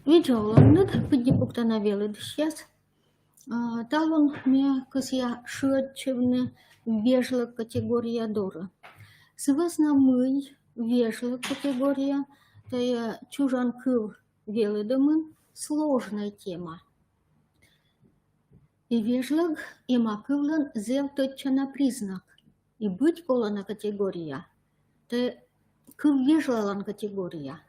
Виджаланнат пыддипуктанавелыд сейчас. Талон мне кысья шыатчевны вежлык категория дора. Сывасна мый вежлык категория, тая чужан кыл велыдымын сложная тема. И вежлык и макывлан зел точно признак. И быть колана категория, то кыл вежлалан категория.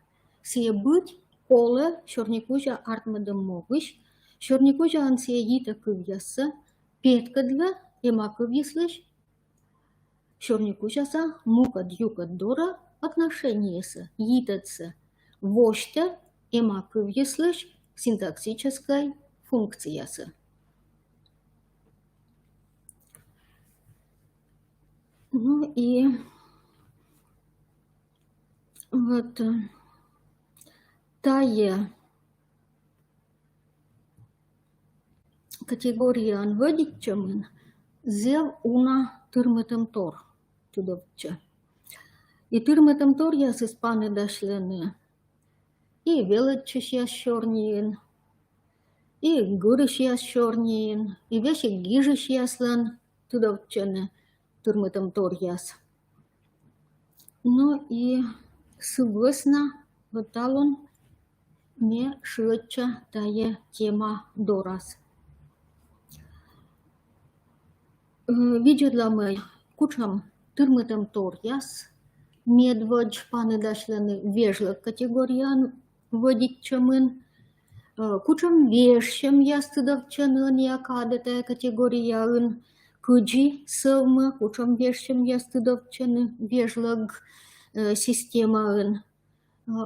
Сие быть колы шорникужа артмадым могыш, шорникужа ансия yiта кывьясы, петкадла и макывьяслыш, шорникужаса мукад юкад дора отношениясы, yitатсы, вошта и макывьяслыш синтаксической функциясы. Ну и вот тая категория анводичамын зел уна тырмытым тор тудовча. И тырмытым тор яс испаны дашлены. И велычыш яс шорниен, и гурыш яс шорниен, и вешик гижыш яслан тудовчаны тырмытым тор яс. Ну и согласно вот талон не шыча тая тема дорас. Виджедла мы кучам тырмытым тор яс, медводж паны дашлены вежлык категориян водичамын, кучам вешем яс тудовчанын якадетая категорияын, кыджи сывмы кучам вешем яс тудовчаны вежлык системаын.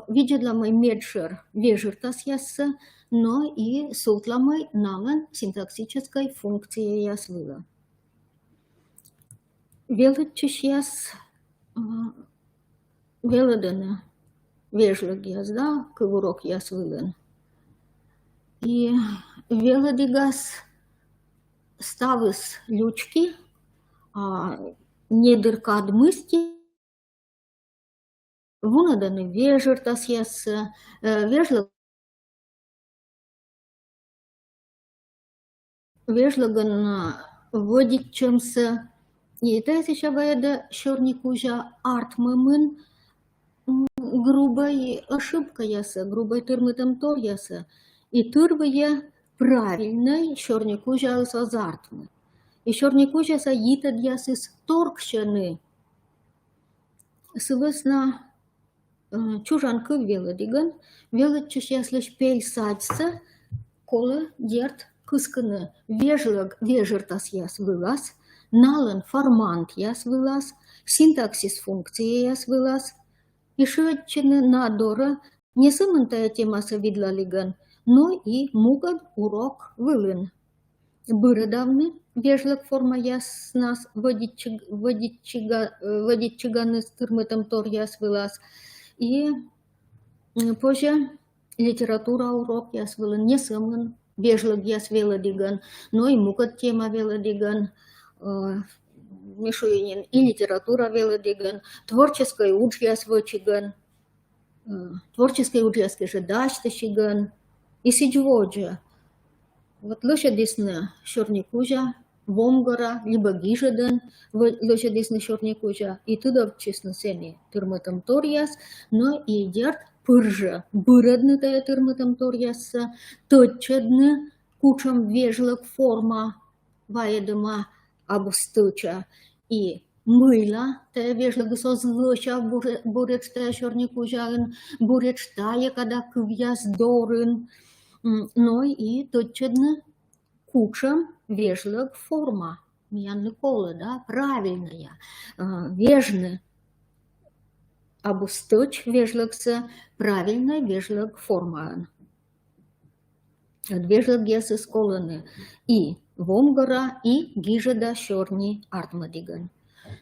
Виджедламай медшер вежертас ясса, но и султламай налан синтаксической функции ясвыла. Велычыш яс велыдыны вежлык яс, да, кывурок ясвылын. И велыдыгас ставыс лючки, недыркад мысти, вунаданы вежертас ясса, вежлыгын водичымсы. И это сейчас это шорникужа артмымын грубой ошибкой яса, грубой тырмытым тор яса. И тырвые правильной шорникужа азартмы. И шорникужа са йитад ясыс торкшаны. Соответственно, чужанка велыдиган, велычыш яслыш пель садьса, колы дерт кысканы вежертас яс вылаз, налын формант яс вылаз, синтаксис функции яс вылаз, и шыатчыны надора не сымынтая темасы видлалиган, но и мугад урок вылын. Бырыдавны вежлык форма яс нас водиччиганы с тырмытым тор яс вылаз, и позже литература урок яс вылын, не сымын вежлык яс велыдиган, но и мугад тема велыдиган, мишуинин и литература велыдиган, творческой уч яс вочиган, творческой уч яс кеже дашташиган, и сиджводжа. Вот лошадисны шорникужа, вомгора, либо гижадан, лошадисны шорникужа, и туда вчисны сени тырмытым тор яс, но и дерт пыржа, бырыдны тая тырмытым тор ясса, точедны кучам вежлык форма ваедыма абустыча, и мыла тая вежлык созлыча бурец тая шорникужаын, бурец тая когда кывьяс дорын, но и точно кучам вежлык форма, мьянны кола, да, правильная, вежны, абустыч вежлыксы, правильная вежлык форма. Вежлык ясы сколаны и вомгора, и гижада шорни артмадиган.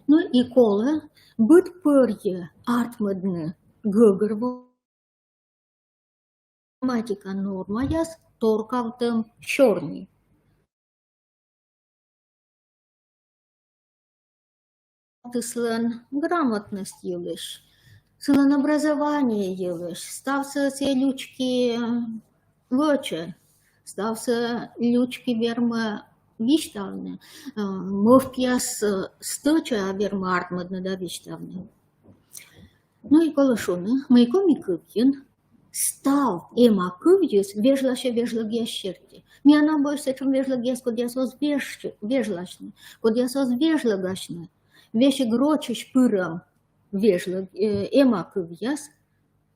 Ну и кола быт пырье артмадны гыгырво грамматика норма яс торкавтым шорни. Тыслан грамотность юлыш. Сылан образование елыш, стався се лючки воче, стався лючки верма виштавне, мовп'яс сточа верма артмадна да виштавне. Ну и колошуны, майкоми кыпкин, став ема кывьюс вежлаще вежлагия щерти. Миана бойся, чем вежлагия, код я сос вежлашне, код я сос вежлагашне, вещи грочиш пырам вежлаг, ема кывьяс,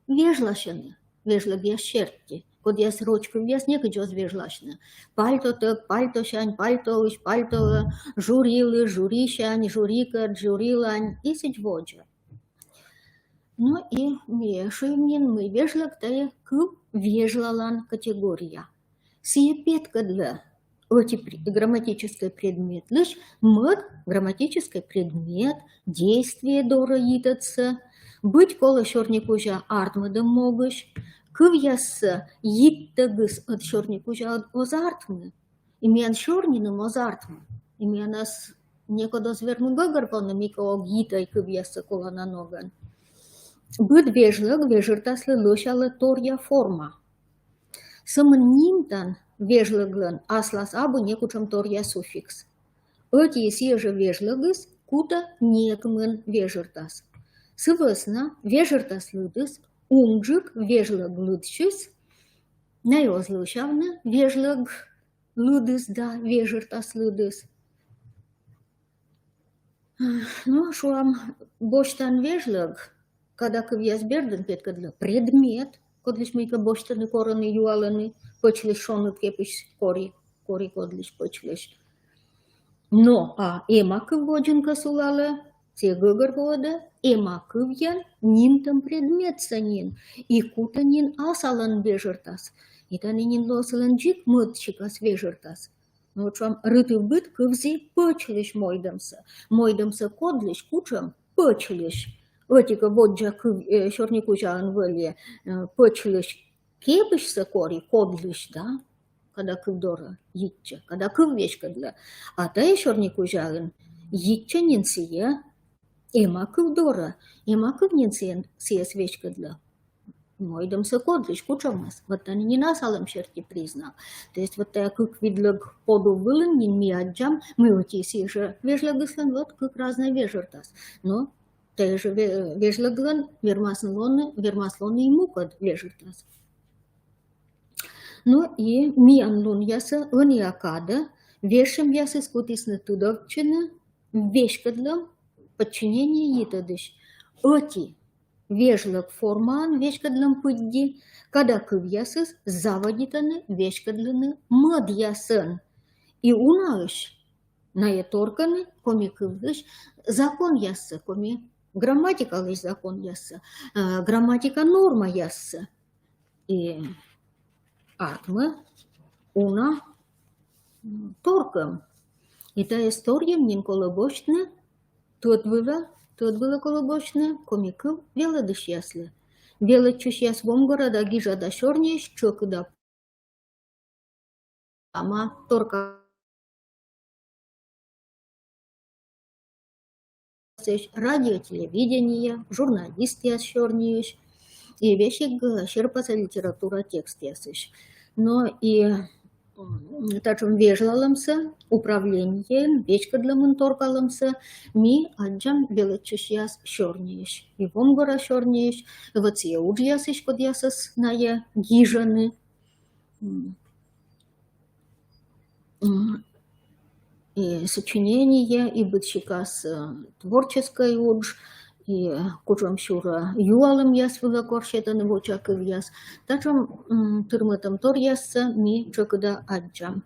вежлашене, вежлагия щерти. Код я срочку вес некачос вежлашне. Пальто так, пальто шань, пальто уж, пальто журилы, журишань, журика, журилань, и сить воджа. Ну и мешаем мы вежлаг тая к вежлалан категория. Сие петка для грамматический предмет. Лишь мод грамматический предмет, действие дора йитаться, быть кола шорникужа артмадом могыш, кывьясса йиттагыс от шорникужа озартмы, имян шорниным озартмы, имянас некогда зверну гагар мика огитай кывьясса кола на ноган. Быт вежлаг вежертаслы лошалы торья форма. Сымын нимтан вежлаглан аслас абы некучам торья суффикс. Эти сеже вежлагыс кута некмын вежертас. Сывысна вежертас лыдыс, умджик вежлаг лыдшис, найоз лышавны вежлаг лыдыс да вежертас лыдыс. Ну, шуам боштан вежлаг, когда кывьяс берден петкадла предмет, кодлиш мейка боштаны короны юаланы, пычлиш шонут кепиш кори кодлиш пычлиш. Но, ема кывводжинка сулала, те гыгар вода, ема кывьян, нинтам предмет санин, и кутанин асалан вежертас, и танинин лосалан джик мытчикас вежертас. Ну, чам рыты быт кывзи пычлиш мойдамса кодлиш кучам пычлиш. Отика воджа шорникужа анвелия пычлиш кепишса кори кодлиш, да? Когда кывдора йитча, когда кыввешкадла, а та шорникужа йитча нинсия, ема кывдора, ема кывнинсия свечкадла. Мойдамса кодлиш кучамас, вот они не насалам шерти признак. То есть вот так как видлаг поду вылын, нин миаджам, мы ути сиже вежлагыслан, вот как разная вежертас. Но теже вежлаглан вермаслоны и мукад вежертас. Ну и мианлун яса униакада, вешем ясы скутисны тудовчины, вешкадлам подчинение йитадыш. Оти вежлаг форман вешкадлам пыдди, когда кывьясыс заводитаны вешкадланы мадьясын. И унаыш на еторканы коми кывдыш закон ясы, коми грамматикалыш закон ясы, грамматика норма ясы. И артмы уна торкам. И та история мне колобочная, тут было колобочная, комиков вела дыш ясли. Вела чуш яс вомгорода гижа да шорнеш, чокуда ама торка радио, телевидение, журналист яс шорнеш, и вещи черпаться литература текст ясыш. Но и тачом вежлаламся, управление, вечкадламын торкаламся, ми аджам величиш яс шорнеш. И вомгора шорнеш, вот се уж ясыш код ясас ная гижаны. И сочинение, и бытчикас творческой уж, и кучам шура юалым яс вылакоршетаны вочак и яс. Тачом тырмытым тор ясса ми чокыда аджам.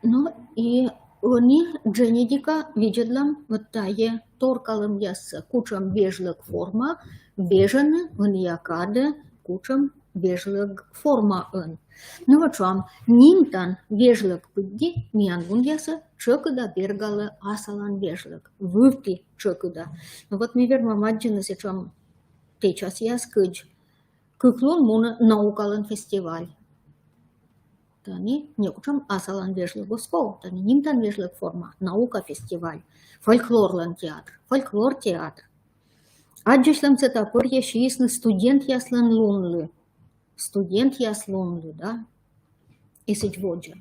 Ну и они дженедика видедлам вот тае торкалым ясса. Кучам вежлык форма, вежаны вниякада, кучам вежлык форма ын. Ну вот шам нимтан вежлык пыдди миангун яса чокыда бергалы асалан вежлык. Вывти чокыда. Ну вот ми верма маджина сечам течас яс кыдж. Кыклон муна наукалан фестиваль. Тани некучам асалан вежлык оскол. Тани нимтан вежлык форма. Наука фестиваль. Фольклорлан театр. Фольклор театр. Аджишлам цетапор яшисны студент яслан лунлы. Студент яслунлы, да? Исыть воджа.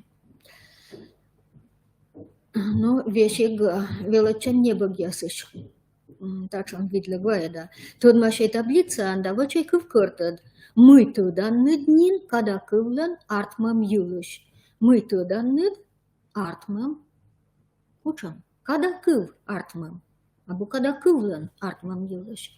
Ну, вещи величан небо ясыш. Так что он видел да. Тут машей таблица, анда вочей кывкыртад. Мы тудан ниднин, когда кывлан артмам юлыш. Мы тудан нид артмам учам. Когда кыв артмам. Абу когда кывлан артмам юлыш.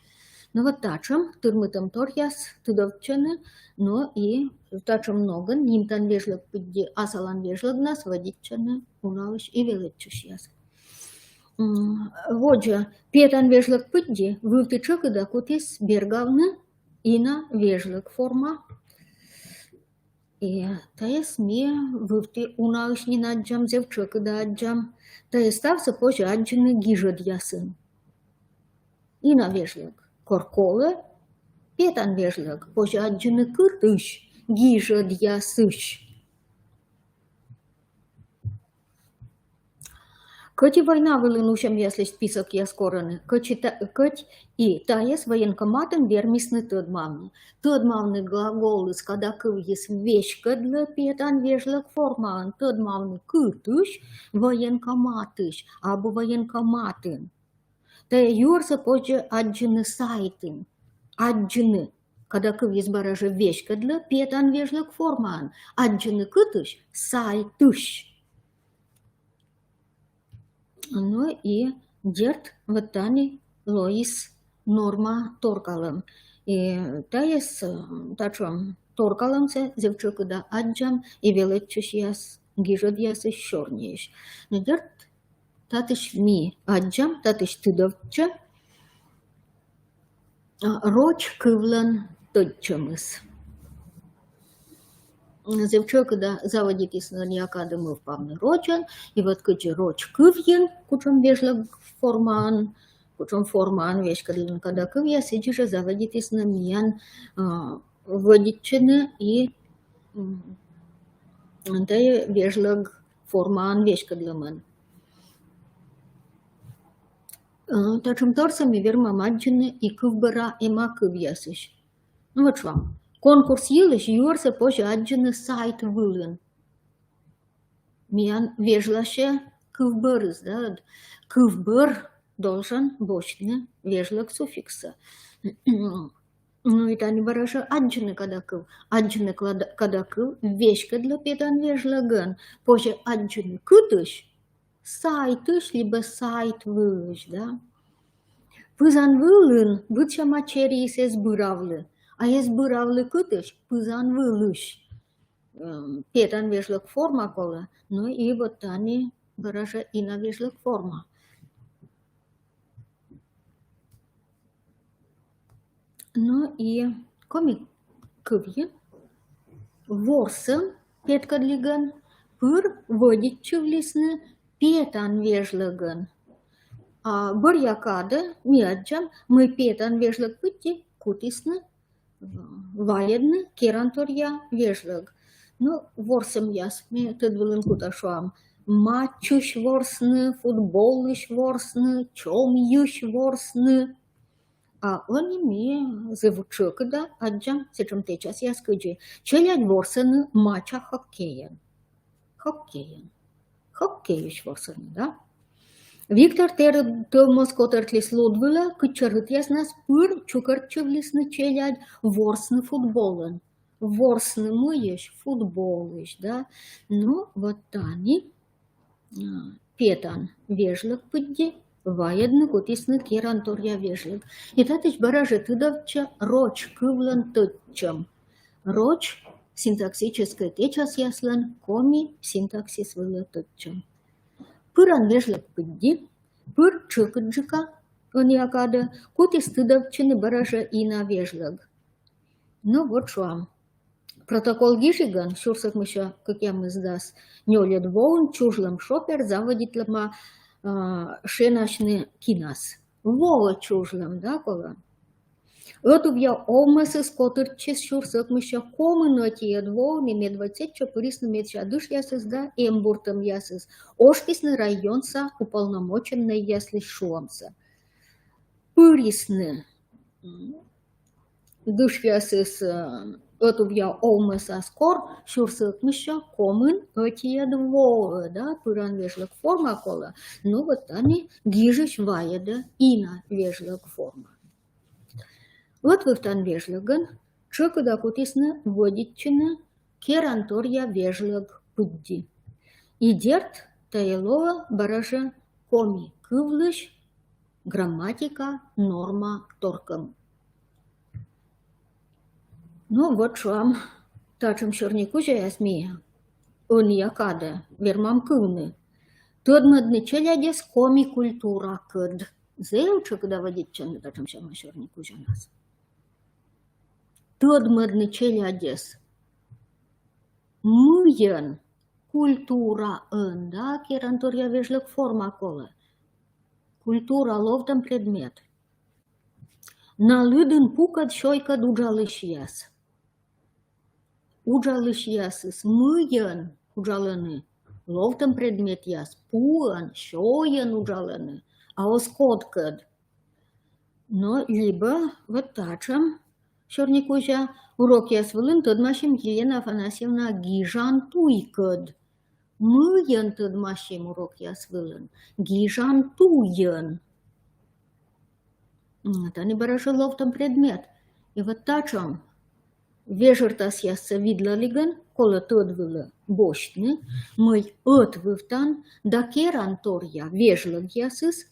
Ну вот тачам, турмытам торяс, тудовчаны, но и тачам много, нимтан вежлык пыдди, асалан вежлык нас водичаны, уналыш и величуш яс. Воджа, петан вежлык пыдди, вывтычок и дакутис бергавны, ина вежлык форма. И таес ми вывты уналыш не наджам, зевчок и даджам, таес стався позже аджины гижад ясын. Ина вежлык. Корколы, петан вежлык, позже аджины кыртыш, гижад ясыш. Кати война вылынушам ясли список яскораны, кать и таес военкоматом вермисны тыдмавны. Тыдмавны глаголы, когда кывьес вещка для петан вежлык форман, тыдмавны кыртыш, военкоматыш, або военкоматын. Те юрса позже аджины сайтын, аджины, когда кывьес баража вещка для петан вежлык форман, аджины кытыш, сайтыш. Ну и дерт ватани лоис норма торкалым. И таес тачом торкалым се зевчук да аджам и велетчуш яс гижод яс щорнееш. Но дерт татыш ми аджам, татыш тыдовча роч кывлан тотчамыс. Зевчук да заводитис на някады мы впавны рочан, и вот кычы роч кывьен, кучом вежлык форман, кучом форман вешкадлин, когда кывья сидиша заводитис на миян водичины и тай вежлык форман вешкадлиман. Тачым торсами верма маджины и кывбара ема кывьясыш. Ну вот вам. Конкурс йылыш юрса позже аджины сайт вылын. Миян вежлаше кывбырыз, да? Кывбыр должен бочны вежлык суффикса. Ну и тани бараша аджины когда кыв. Аджины когда кыв вешка для петан вежлыгын. Позже аджины кытыш, сайтыш, либо сайт вылыш, да? Пызан вылын, выча мачери сез быравлы. А ес быравлы кытыш, пызан вылыш. Петан вежлык форма кола, ну и вот тани бараша ина вежлык форма. Ну и коми кывье, ворсын петкадлиган, пыр водиччывлисны петан вежлыгын. А бір якады, мияджам, мы петан вежлык пытти, кутисны, ваедны, керанторья вежлык. Ну, ворсым яс, мне тыдвылын куташуам. Матчуш ворсны, футболыш ворсны, чом юш ворсны. А они мне зевучок, да, аджам, сечем течас я скажу, челядь ворсны матча хоккеен. Хоккеен. Хоккеюш ворсны, да? Виктор Томас Котартлис Лудвила, кычарыт яснас пыр чукарчывлисны челядь ворсны футболын. Ворсны мыеш футболыш, да? Ну, вот тани петан вежлык пыдди, ваедны кутисны керанторья вежлык. И татыч баражы тыдовча роч кывлан тотчам. Роч синтаксическая течас яслан, коми синтаксис вылы тотчам. Пыран вежлык пыдди, пыр чыкыджика, он якада, кутис тыдовчыны баража ина вежлык. Ну, вот шуам. Протокол гишиган, шурсак мыша, как я мы сдас, нёлет воун, чужлам шопер, заводитлама шенашны кинас. Вова чужлам, да, кола? Оту я омасы скотырчес шурсак мыша комы нотиет воун, и медвацетчо пырисны медча душ ясыз, да, эмбуртом ясыз. Ошкисны районса уполномоченный ясли шуамса. Пырисны dışyasız ötüvya olmasa skor, şursıkmışa komun ötüye dvoğu da pıran вежлык форма кола. Ну вот они гижеш ваяда ина вежлык форма. Вот вывтан вежлыгын, чыкыда кутисны водитчыны керантория вежлык пыдди. Идерт таелова баража коми кывлыш грамматика норма торком. Ну вот шам, тачым черникужа ясмия, он якада, вермам кылны. Тодмадны челядес коми культура кыд. Зеуча кыда водитчыны тачым шама черникужа нас. Тодмадны челядес мыйын культура ында керантория вежлык форма кола. Культура ловтам предмет. Налыдын пукат шойка уджалыш яс. Уджалыш ясыс мыйын уджалыны. Ловтам предмет яс. Пуан, шойын уджалыны. А оскоткад. Но либо вот тачам черникужа урок яс вылын тодмашим Елена Афанасьевна гижан туйкад. Мыйын тодмашим урок яс вылын. Гижан туйын. Это не бараша ловтам предмет. И вот тачам вежертас ясса видлалиган, кола тодвыла бощны, мый отвывтан, да керан торья вежлаг ясыс,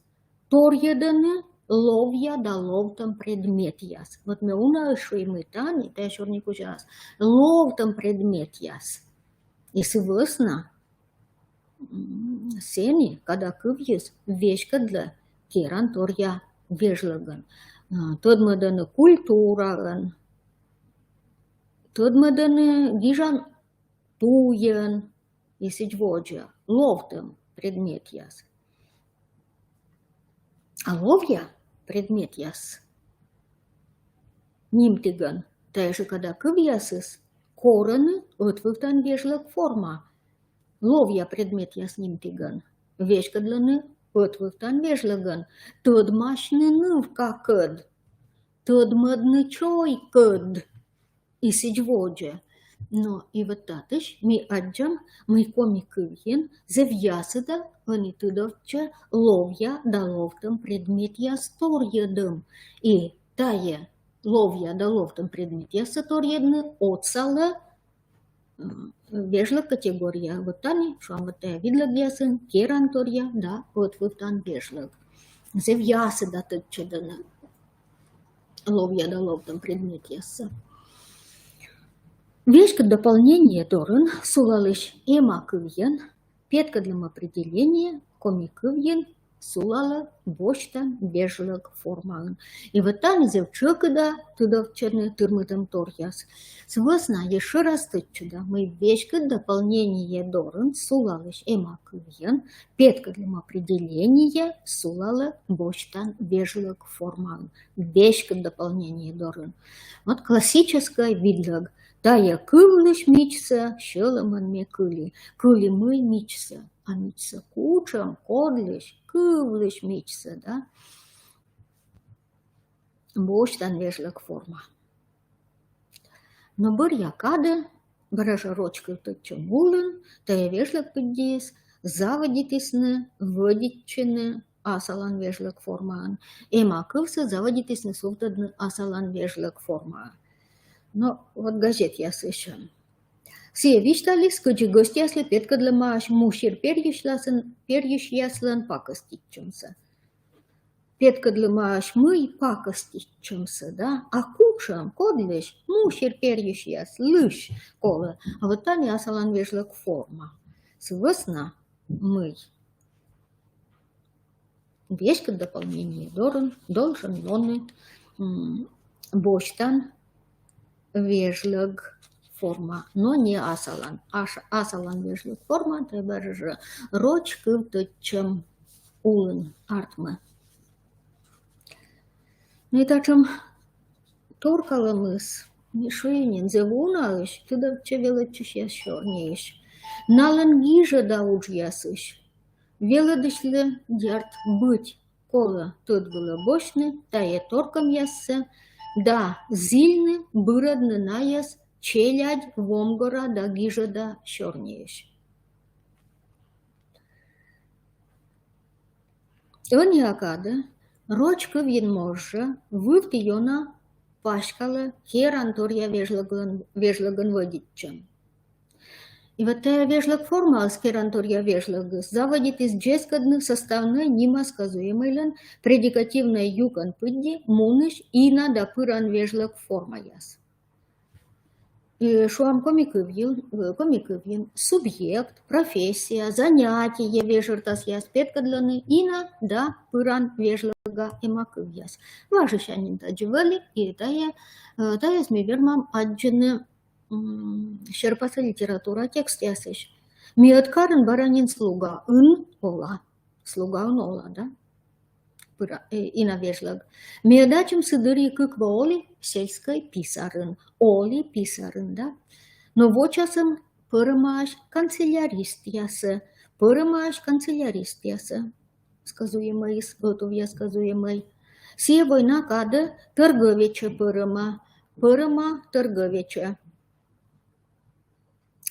торьяданы ловья да ловтам предмет яс. Вот мы унашуй мы тани, та шорнику jas, ловтам предмет яс. И сывысна, сени, когда кывьес, вешка для керан торья вежлаган. Тодмаданы культураган, тодмаданы гижан туен, и сидьводжа, ловтам предмет яс. А ловья предмет яс. Нимтиган, та же когда кывьясыс, короны отвывтан вежлаг форма. Ловья предмет яс нимтиган, вешка дланы отвывтан вежлаган. Тодмашны нывка кыд, тодмадны чой кыд, и сидьводжа. Но и вот татыш, ми аджам, мы коми кывьен, завьясыда, они тыдовча ловья да ловтам предмет яс торьедым. И тая ловья да ловтам предмет яс торьедны отсала вежлаг категория. Вот тани, шуам вот тая видлаг ясын, керан торья, да, отвывтан вежлаг. Завьясыда тыдчеданы ловья да ловтам предмет яса. Вешка дополнение дорын, сулалыш эма кывьен, петка для определения, коми кывьен, сулала бочта вежлаг формаын. И вот там зевчыкыда тыдовчаны тырмытым торьяс. Свысна еще раз тыччыда, мы вешка дополнение дорын, сулалыш эма кывьен, петка для определения, сулала бочта вежлаг формаын. Вешка дополнение дорын. Вот классическая видлаг. Тая кывлыш мичса, шелыман ме кыли. Кыли мы мичса, а мичса кучам, кодлыш, кывлыш мичса, да? Боштан вежлаг форма. Но бір якады, баража рочкы тыччын улын, тая вежлаг пыддиес, заводитисны, водитчыны, асалан вежлаг формаан. Эма кывсы заводитисны суфтадны асалан вежлаг формаан. Но вот газет я слышу. Все виштали, скажи гости, если петка для маш мушер перьюш яслан пакостичемся. Петка для маш мы пакостичемся, да? А кушам, кодлиш, мушер перьюш яслыш, кола. А вот там я салан вежлаг форма. Свысна мы. Вешка дополнение должен лоны боштан вежлаг форма, но не асалан. Асалан вежлаг форма, треба же рочкы тыччым улын артмы. Ну и тачым торкалымыз, мишуенен зевуналыш, тыдовча велычыш яшорнееш. Налын гижа да уж ясыш. Велыдышлы дерт быть кола тут было бочны, тае торком яссе, да зильны быродны наяс, челядь вомгора да гижада щорнееш. Он якада, рочка він може, вивтийона пашкала херантория вежлаган водитчан. И вот эта вежлаг форма аскерантория вежлаг заводит из джескадных составной нима сказуемый предикативная юкан пыдди муныш ина да пыран вежлаг форма яс. Шуам комикывьин, субъект, профессия, занятие вежертас яс петкадланы ина да пыран вежлага эмакывьяс. Важищанин тадживали и тая смевермам аджины Щерпаса литература текст ясыш. Миоткарын баранин слуга ола. Слуга ола, да? Ина вежлаг. Миодачем сыдыри кыква оли сельской писарын. Оли писарын, да? Но вочасым пырымаш канцелярист ясы. Сказуемый, готовья сказуемый. Сие война кады торговече пырыма торговече.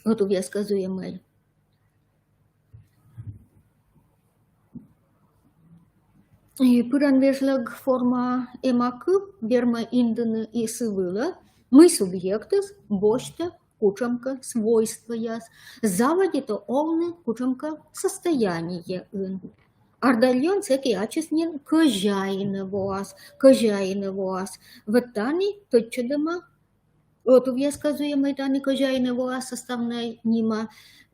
Готов я сказуемый. И пыран вежлаг форма эмакы, берма индыны и сывыла, мы субъектыз, бошта, кучамка, свойства яс, заводито овны, кучамка, состояние ын. Ардальон цеки ачеснен кожаины воас. Вот тани точедема. Вот я сказуемый тани кожаины воас составная нима.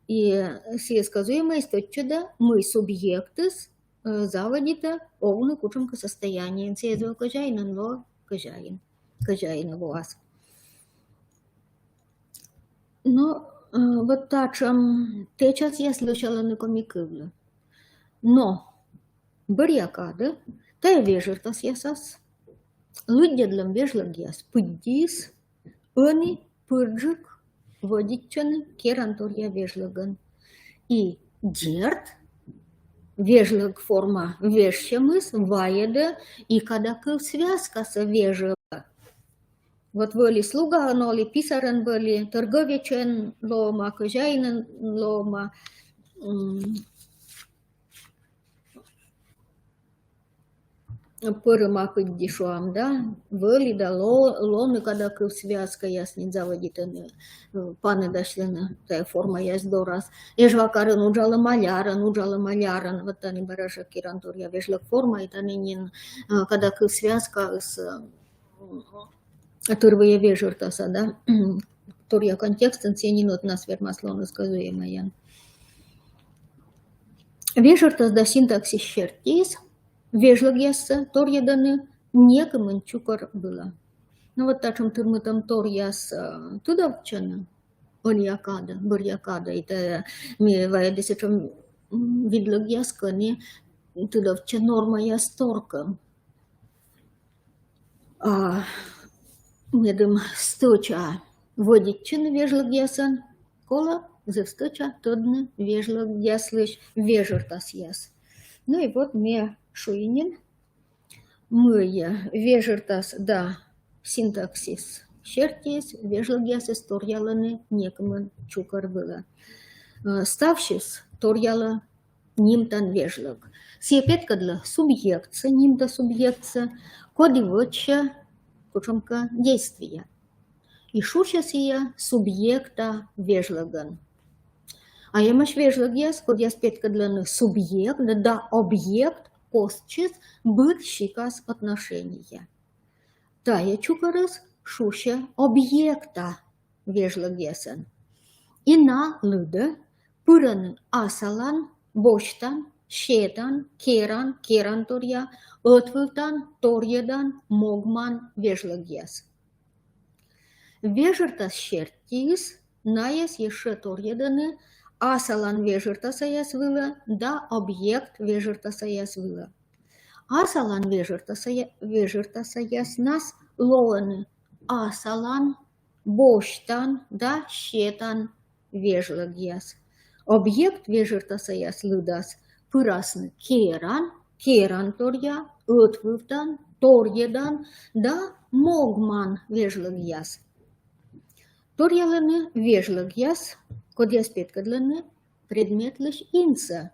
И все сказуемые точеда мы субъектыз, заводита овны кучамка состояние. Все кожаины но кожаины воас. Но вот тачам течас я слышала на комикывлю. Но Барьякада, тая вежертас ясас, лыдядлам вежлаг яс, пыддис, они пырджик, водитчаны, керантория вежлаган. И дерт, вежлаг форма вещемыс, ваеда, и кадакыл связка со вежева. Вот были слуга, ноли писарен были, торговичен лома, кожайнен лома, пырыма пыддишуам, да, были да лоны, когда кыл связка яснин заводитаны, паны дашлены, тая форма яс дорас. Ежвакарын уджала маляран, вот тани бараша кирантур я вежлак форма, и танинин, когда кыл связка с тырвые вежертаса, да, турья контекстен сенин от нас вермаслоны сказуемая. Вежертас да синтаксис щертис, вежлаг ясса, торьяданы, некому чукар было. Ну вот тачем тырмытам торьяс туда вчана, барьякада, это ми ваядесечем видлаг яска, не туда вча норма ясторка. Медом сточа водитчины вежлаг ясан, кола зевсточа тодны вежлаг яслыш вежертас яс. Ну и вот мне шуинин, мы вежертас да синтаксис щертис, вежлаг ясес торьяланы некому чукар было. Ставшис торьяла нимтан вежлаг. Сиепеткадла субъектца, нимта субъектца, кодивоча кучамка действия. И шуша сия субъекта вежлаган. А я маш вежлаг яс, код яс петкадланы субъект, да объект, постчис, быт щикас отношения. Тая чукарас шуша объекта вежлаг ясан. И на лыда пыраны асалан, боштан, щетан, керантория, отвылтан, торьядан, могман вежлаг яс. Вежертас щертис, наяс еше торьяданы, асалан вежертаса яс выла, да объект вежертаса яс выла. Асалан вежертаса яс нас лоаны, асалан, боштан, да щетан вежлаг яс. Объект вежертаса яс лыдас, пырасны керан, керанторя, ötvüvdan, torjedan da mogman vejlăgyas. Torjelăны vejlăgyas, kodjas petkădlăны предметлăși insă.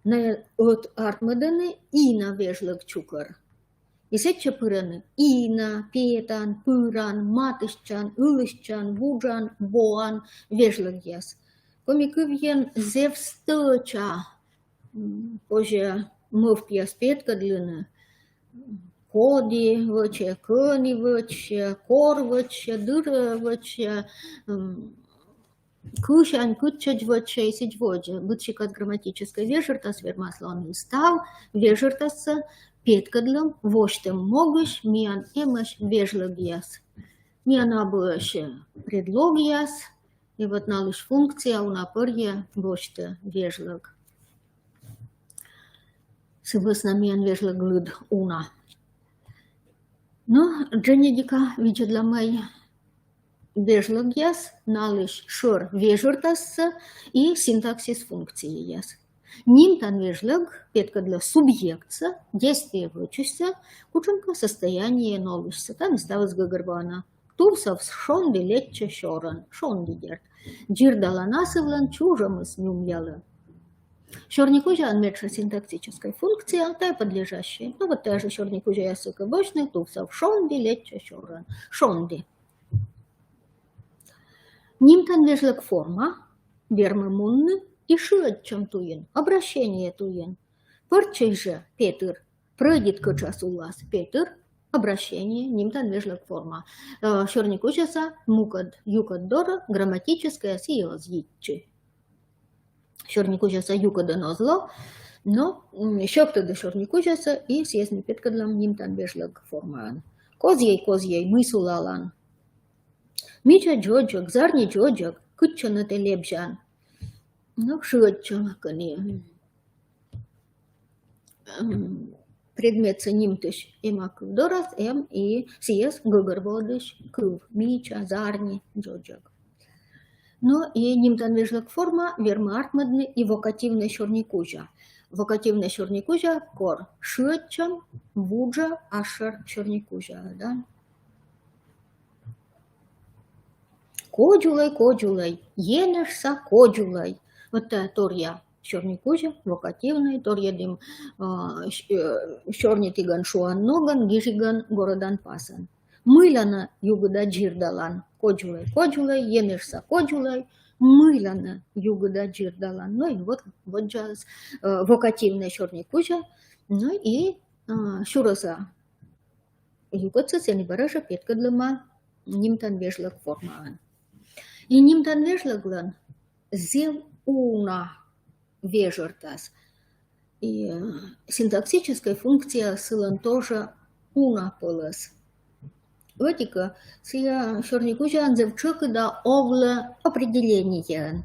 На от артмădăны ina vejlăgciucăr. Isecce părănă ina, pietan, păran, matășcan, ălășcan, bujan, boan vejlăgyas. Komikăvjen zev stăcea, poje măvpias petkădlănă, kodi văce, căni văce, cor văce, dâră văce, кышань, кытчать вочей сидь воджа. Бытчикат грамматической вежертас вермаслон став, вежертаса петкадлом, воштем могыш, миан эмаш вежлогияс. Миан абыш предлогияс, и вот налыш функция унапырья вошта вежлог. Сывысна миан вежлог лыд уна. Но дженедика виджедла май вежлогияс, налыш шор вежертаса и синтаксис функцияс. Нимтан вежлог петкадла субъектса, действие вычуся, кученка состояние нолышса. Там ставыз гагарбана. Турсов шонди летче шоран, шонди дерт. Джирдала насывлан чужамыс нюмьялы. Шорникужа метша синтаксической функция, та подлежащая. Ну вот та же шорникужа ясыка бочный, турсов шонди летче шоран, шонди. Нимтан вежлог форма, вермы мунны, и шыдчам туен, обращение туен. Пырчей же Петр, пройдет кычас улас Петр, обращение, нимтан вежлог форма. Шорникучаса мукад юкад дора, грамматическая сиоз йитчи. Шорникучаса юкада нозло, но щёкта до шорникучаса и съездный петкадлам нимтан вежлог форма. Козьей, мысулалан. Мича джоджок, зарни джоджок, кытчана телебжан. Ну, шыдча, кыне. Предмет нимтыш ема кывдорас, и сиес гыгырбодыш, кыв, мича, зарни, джоджок. Но и нимтан вежлог форма, вермы артмадны и вокативная шорникужа. Вокативная шорникужа кор шыдчам, вуджа, ашар шорникужа, да? Коджулай, енешса коджулай. Вот та торья шорникужа, вокативный, торья дым шорнитиган шуан ноган, гижиган городан пасан. Мыляна югда джирдалан, коджулай, енешса коджулай, мыляна югда джирдалан. Ну и вот джаз вокативная шорникужа, ну и шураса югатса сенибараша петкадлама нимтан вежлог формаан. И нимтан вежлоглан зел уна вежертас. И синтаксическая функция сылан тоже уна пылыс. Ватика сия шорникужан зевчык да овла определение.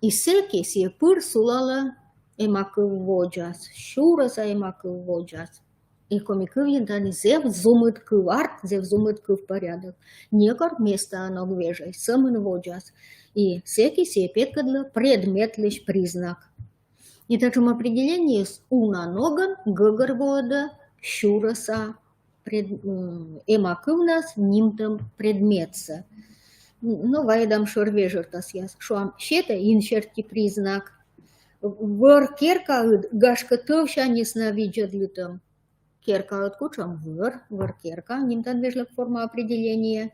И секи сия пыр сулала эмакы воджас, шураса эмакы воджас. И комикывьен тани зев зумыт кыварт, зев зумыт кыв порядок. Некор место оно гвежай, самын воджас. И секи сия петкадла предметлыш признак. И таком определении с уна ноган гыгырвода шураса эмакывнас нимтам предметса. Ну, вайдам шорвежертас яс. Шуам щета иншерти признак. Вор керка гашка товща не сновиджадлютам. Керка от кучам вор керка, нимтан вежлог форма определения.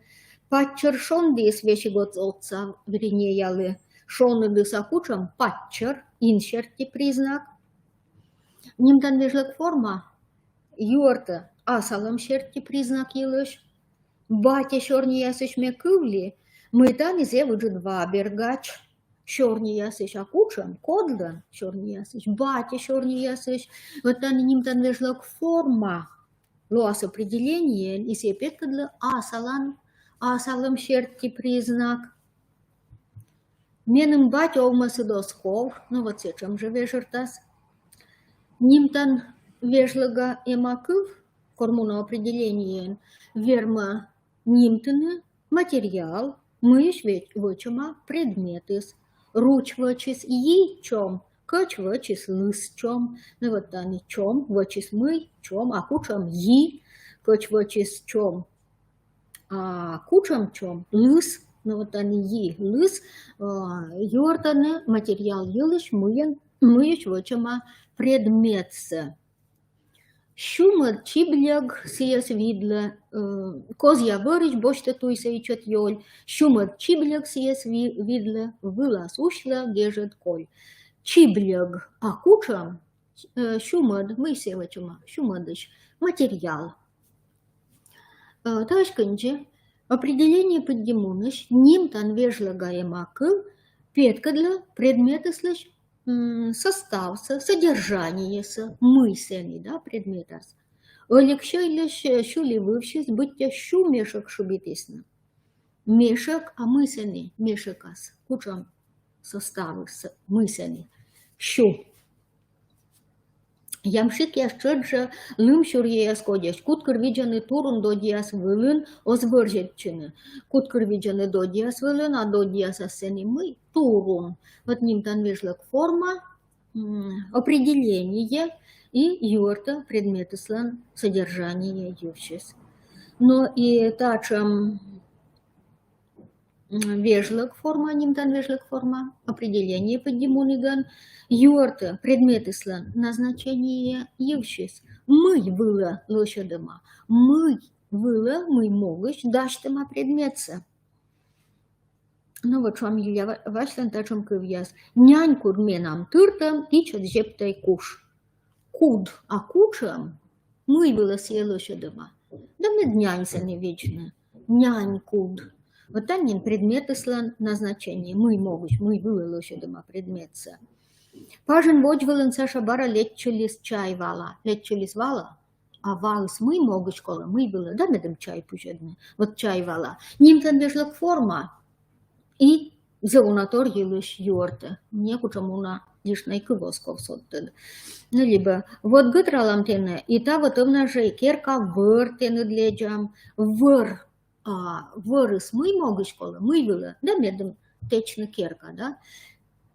Патчер шонди свещегот отца вринеялы. Шоны дыса кучам патчер, иншерти признак. Нимтан вежлог форма юрта асалам шерти признак елыш. Батя шорни ясыш ме кывли, мытан изе выджет вабергач. Шорни ясыш акучам, кодлан шорни ясыш, батя шорни ясыш. Вот там нимтан вежлог форма. Луас определение, и сепет кадла асалам шерти признак. Меным батя олмасы досков, ну вот сечем же вежертас. Нимтан вежлога эмакыв, кормуна определение, верма нимтыны, материал, мыш вычема предметыс, руч вычис ей чем, Căci văcis lâs ciom, nevătani ciom, văcis mâi, ciom, acuciam yi, căci văcis ciom, acuciam ciom, lâs, nevătani yi, lâs, iortane материал елыш мыйыч вăчăма предметсă. Шумăr cibleag sies vidlă, cozia vărici boște tui să icet iol, шумăr cibleag sies vidlă, vâlas ușlă, gejăt col. Cibleag acuciam, шумăr, măi se văcăma, шумădăș, материал. Ташкынче, определение поддемуныш, нимтан вежлагаема кыл, петкадля, предметыслыш, состав, содержание, мыслями, да, предметов. Олекшейлеш шуливывшись, будьте шу мешок шубитисна. Мешок, а мыслями, мешокас, кучам составы, мыслями. Шу. Ямшик яшчэджа лымшур еяс кодяш, куткыр виджаны турун додияс вылын озбыржетчыны. Куткыр виджаны додияс вылын, а додияс асени мы турун. Вот нимтан вежлык форма, определение и юрта предметыслан содержание юрчес. Но и тачам вежлык форма, нимтан вежлык форма, определение поддемуниган, юрта предметыслан назначение юрчес. Мы было лошадыма, мы было, мы могыч, даштыма предметса. Ну вот шам я вашлан тачам кывьяс. Нянькур менам тыртам ичат жептай куш. Куд, а кучам мы было сие лошадыма. Да мед няньса не вечно. Нянь куд. Вот танин предметыслан назначение. Мы могыч, мы было лошадыма предметса. Пажен воджвалын Саша бара летчелис чай вала. Летчелис вала. А валс мы могыч кола, мы было. Да медем чай пужедны. Вот чай вала. Нимтан вежлак форма. И зеунатор елыш юрте. Некучам уна лишнай кывосков соттед. Ну, либо вот гытралам тене, и та вот умна же керка выр тене дледжам. Выр. Вырыс мы могыч кола, мы было. Да медем течны керка, да?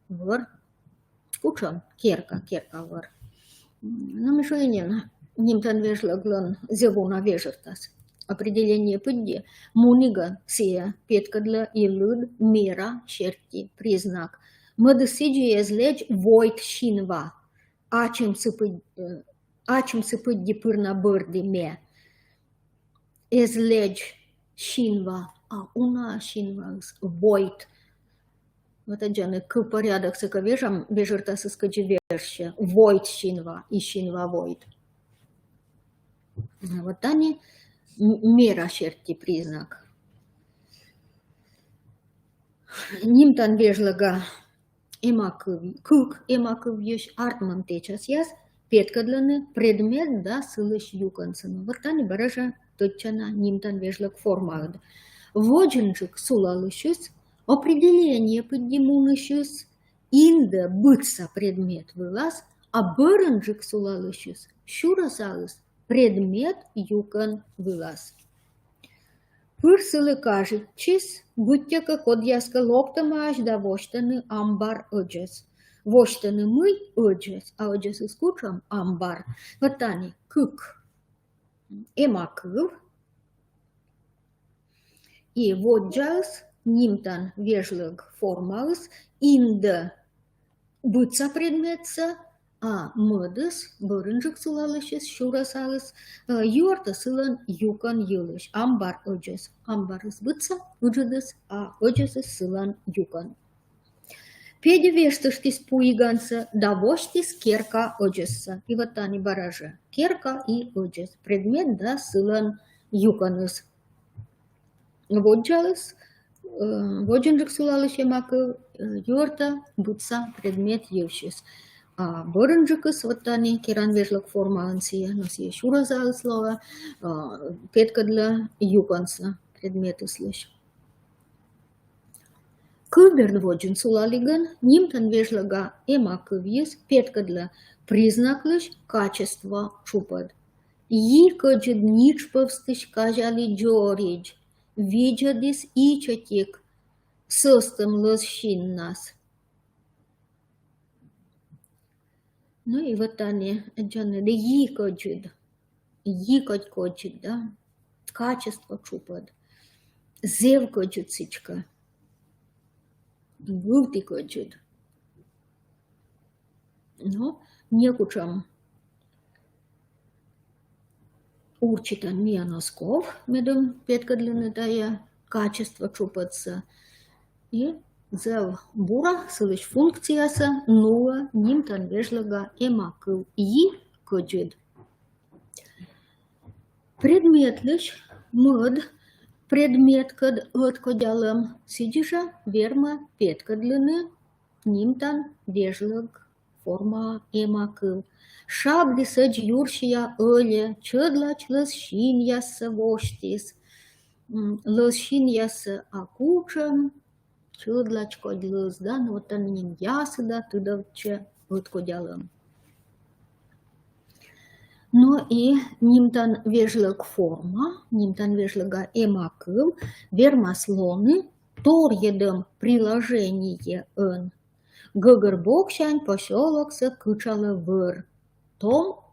Выр. Кучам керка выр. Ну, мишуенен. Нимтан вежлаглан зевуна вежертас. Определение подде. Мунига сия, петкадля и луд, мера, черти, признак. Мădăsigiu ezlegi voit șinva. Acem să păddi pârna bărdi me. Ezlegi șinva. Una șinva, voit. Вот это к порядок să вежам, вежерта să скачи voit șinva, и șinva voit. Вот они мера черти признак. Нимтан вежлага эмакывьеш артман течас яс, петкадланы предмет да сылыш юкансыны. Вот они баража точана нимтан вежлаг формагд. Воджинчик сулалышыс, определение поддемунышыс, инда бытса предмет вылаз, а бырынчик сулалышыс, шурасалыс, предмет юкан вылаз. Пырсылы кажет чис, будьте как одяска лоптама аж да воштаны амбар оджес. Воштаны мы оджес, а оджес искучам амбар. Вот они кык эмакыв. И воджас нимтан вежлык формалыс, инда бытса предметса, а мăдăs, bărânjăc sulalășes, șurăsalăs, iortă sălăn юкан йылăș, амбар оджес. Амбарăs бытса, уджăдăs, а оджесăs сăлăn юкан. Педе вештăștis пуиганță, да воштис керка оджесса. И вот они баража. Керка и оджес. Предмет да сăлăn юканăs. Воджалăs, воджânjăc sulalăș емакă, iortă, бытса, предмет йывшес. А бărânjăcăs, вот они, керан вежлăк форма ансия, но сие шуразал слова, петка для юканса, предметыслăș. Кывдерн воджын сулалиган, нимтан вежлăга эмакывьес, петка для признаклăș, качество чупăd. И кăджăд ничпăвстăș кажали джоридж, виджăдис ичăтек, сăстăм лăsșin nas. Ну и вот они, джаны, да йикать коджид, да, качество чупад, зев коджид сичка, вылти коджид. Ну, некучам учитан мия носков, медом петкадлины дая качество чупаться. И зев бура, сылыш функцияса, нула, нимтан вежлага эмакыл и коджид. Предметлыш, мод, предмет кад откодялам, сидиша верма петкадлины, нимтан вежлаг форма эмакыл. Шабли сăģ юршия ăле, чăдлач лăsșin ясă voștis, лăsșin ясă acучăm, чăдлач код лăs, да, ну вот они ним ясă, да, тыдăвче откодялам. Но и нимтан вежлаг форма, нимтан вежлага эмакыл, вермаслоны, тор едем приложение ын. Гăгăрбокșani поселок să кычалă văr. Том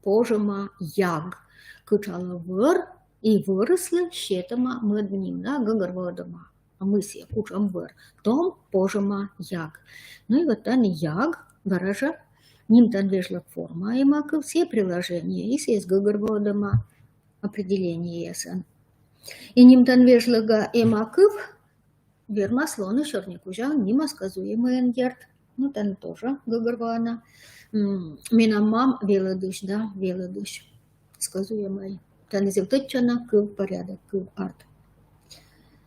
пожима яг. Кычалă văr и вырослы щетама мăдним, да, гăгăрвăдăма. А мы се кучам văr. Том пожима яг. Ну и вот они яг, гаража, нимтан вежлаг форма эмакыл, все приложения, и се гăгăрвăдăма определение ясан. И нимтан вежлага эмакыл, верма слоны шорникужа, нима сказуемый энгерт. Ну, там тоже гăгăрвана. Мена мам велăдыш, да, велăдыш. Сказуемый. Там зевтăчана кăв порядок, кăв арт.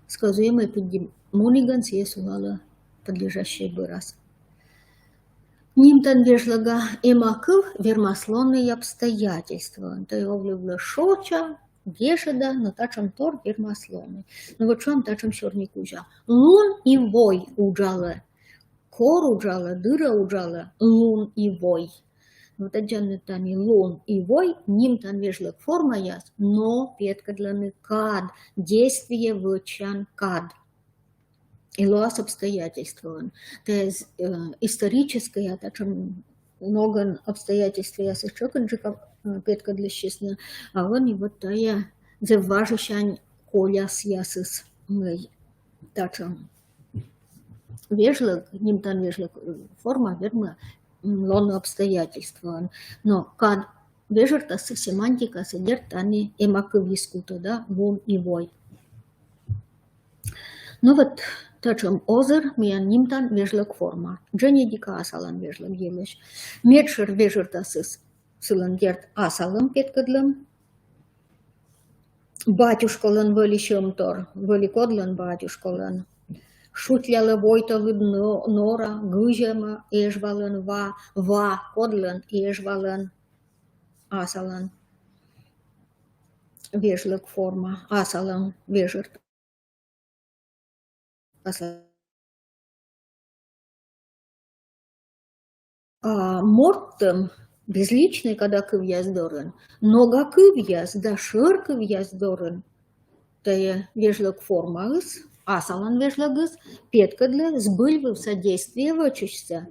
Сказуемый пыддим муниган сие сулала подлежащий бы раз. Нимтан вежлага эмакыл вермаслонные обстоятельства. То есть овлюбла шоча, вешада, но тачам тор вермаслоны. Ну вот чом тачам шорникужа. Лун и вой уджала. Кор уджала, дыра уджала, лун и вой. Вот отжаны тани лун и вой, нимтан вежлаг форма яс, но петкадланы кад, действие вычан кад. И луас обстоятельствован. То есть историческое, тачам много обстоятельств яс еще канджика петкадлыщисна, а он и вот тая зевважущань коляс ясыс мэй тачам. Вежлаг, нимтан вежлаг форма, верно, лоно обстоятельства. Но кад вежерта семантика содержани эмакывискута, да, вон и вой. Ну вот, тачам озер, миян нимтан вежлаг форма. Дженедика асалан вежлаг елеш. Медшер вежерта сылан герт асалам петкадлам. Батюшкалан вылишем тор, выликодлан батюшкалан. Шутляла войталын нора, гыжема, ежвалын ва, кодлын, ежвалын, асалын, вежлык форма, асалын, вежырт. Морттым безличный, когда кывьяз дорын, нога кывьяз, да шыр кывьяз дорын, тая вежлык форма ыс, асалан вежлагыз, петкадле сбыльвы в содействие вычищся.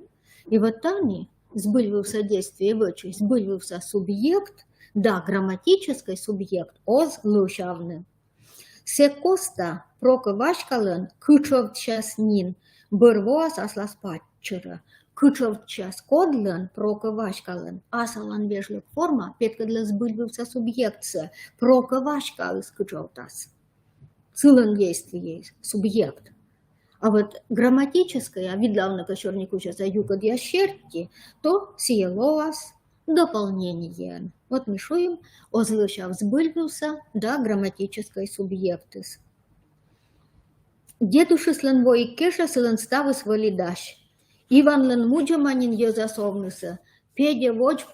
И вот они сбыльвы в содействие вычищ, сбыльвы в субъект, да, грамматический субъект, оз лушавны. Се коста прокывашкалын кычов час нин, бырвоас аслас патчыра. Кычов час кодлын прокывашкалын, асалан вежлык форма, петкадле сбыльвы в субъектся, прокывашкалыс кычовтас. Целым действие субъект. А вот грамматическое, видлавно кочерникуча за югод ящерки, то сиелоас дополнение. Вот мишуем, озлыша взбыльвился, да, грамматической субъектыс. Дедуши слен вой кеша слен ставыс валидаш. Иван лен муджаманин йозасовныса, педя воч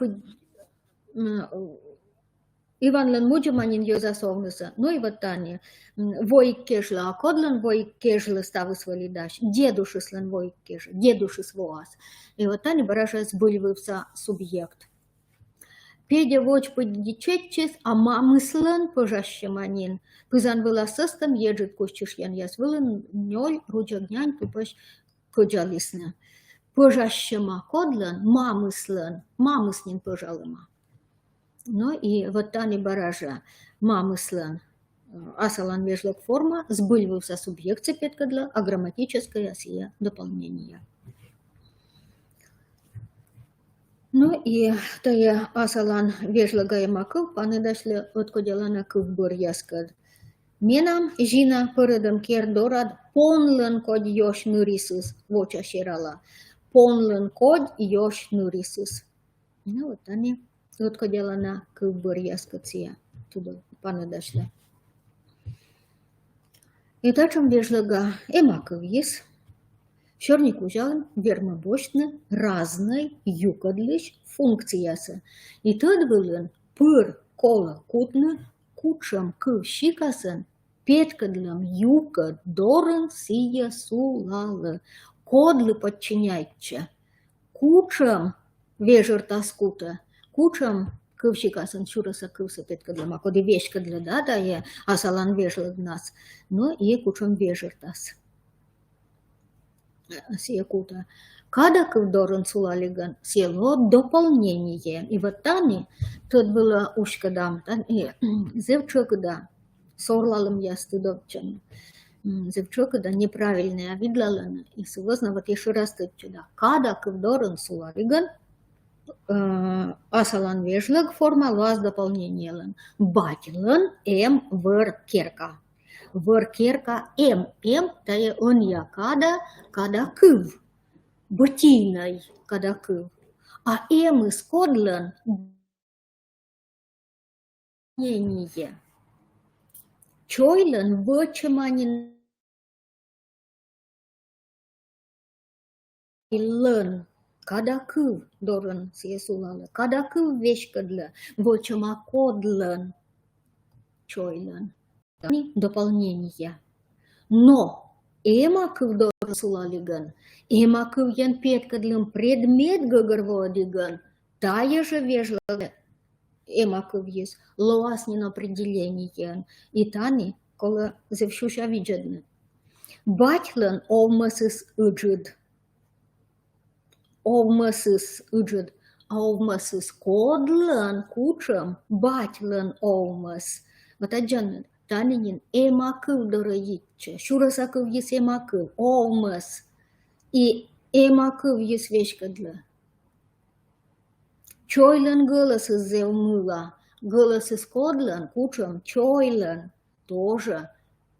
Иван лен муджаманин йозасовныса, ну и вот Таня. Вой кежла, а кодлен вой кежла ставыс валидаш. Дедуши слен вой кежа, дедуши своас. И вот Таня баража сбыльвывся субъект. Педя воч поддичетчис, а мамы слен пожащеманин. Пызан выласыстым ежит кущиш ян яс вылын нёль ручагнян тупаш коджалисна. пожащема кодлан, мамыслен пожалыма. Ну и вот тани баража мамыслен асалан вежлок форма сбыльвался субъекция петкадла, а грамматическое сие дополнение. Ну и тая асалан вежлагая маков, паны дошли откудела кыв яскад. Менам жина пырыдым кердорад понлын код ёш нурисыз воча шерала. Понлын код ёш нурисыз. Ну вот они откудела кыв яскад сия. Туда паны дошли. И тачам вежлага эмаков есть. Черник ужален вермобочны разной юкадлыш функциясы. И тот вылен пыр кола кутны кучам кыв шикасын петкадлам юка дорын сия сулалы. Кодлы подчиняйтча. Кучам вежер таскута. Кучам кыв шикасын шураса кывса петкадлам. А коды вешкадля да я асалан вежлаг нас. Но и кучам вежер тас. Сиякута. Когда кывдорын сулалиган село дополнение. И вот тани тут было ушкадам, зевчокда сорлалым я стыдовчан. Зевчокда неправильная видлалана. И согласно вот еще раз тут чуда. Когда кывдорын сулалиган асалан вежлаг форма лаз дополнение. Батилан вер керка. Въркерка ем, тая оня когда кыв, ботиной, когда кыв. А из кодлан не. Чойлан вочеманин лен, когда кыв, доран сесулала, когда кыв вешкадла, вочема кодлан, чойлан. Дополнение. Но эмакыв дорсулалиган, эмакыв ян петкадлым предмет гагарводиган, тая же вежлага эмакыв есть, лоаснин определение, и тани, кола зевшуша виджадны. Батьлан овмасыс ыджид, овмасыс кодлан кучам, батьлан овмас. Вот аджанат. Танинин эмакыв дороитче, шурасакыв есть эмакыв, овмас, и эмакыв есть вешкадла. Чойлан голос из зевмыла, голос из кодлан, кучам чойлан, тоже.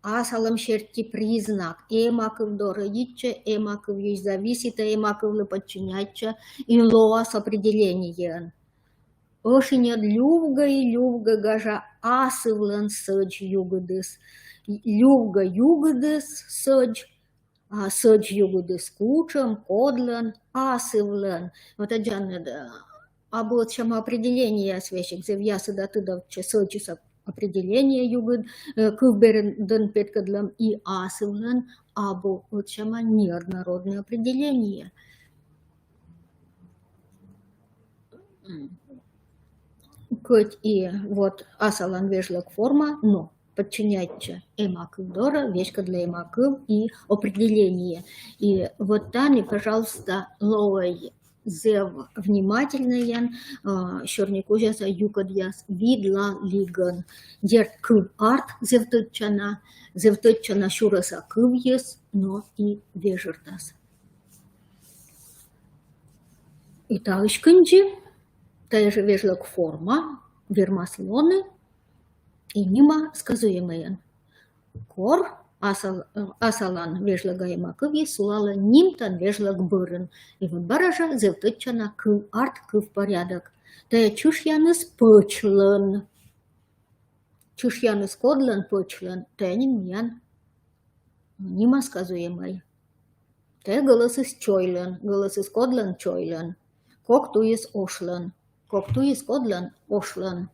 Асалам шерти признак, эмакыв дороитче, эмакыв есть зависит, эмакыв подчинятче, и лоас определение. Ошинят лювга гажа асывлан сыдж югыдыс. Лювга югыдыс сыдж, а сыдж югыдыс кучам, кодлан, асывлан. Вот аджанна, а вот чем определение свещик, зевьясы да тыдавче сыдж определение югыд, кывберден петкадлам и асывлан, а вот чем неоднородное определение. Хоть и вот асалан вежлак форма, но подчиняйте эмакыв дора, вешка для эмакыв и определение. И вот тани, пожалуйста, ловай зев внимательно, щорник ужаса юкадьяс видла лиган. Дерт кыв арт зевтычана шураса кыв ес, но и вежертас. И талышкынчи. Та же вежлак форма, вермаслоны и нима сказуемые. Кор асалан вежлага эмакыв сулала нимтан вежлак бырын. И вот баража зевтычана кыв арт кыв порядок. Та чушьяныс пычлын. Чушьяныс кодлан пычлын. Та нимян нима сказуемый. Та голос из чойлын. Голос из кодлан чойлын. Кок ту из ошлын. Кокту из кодлан ошлан.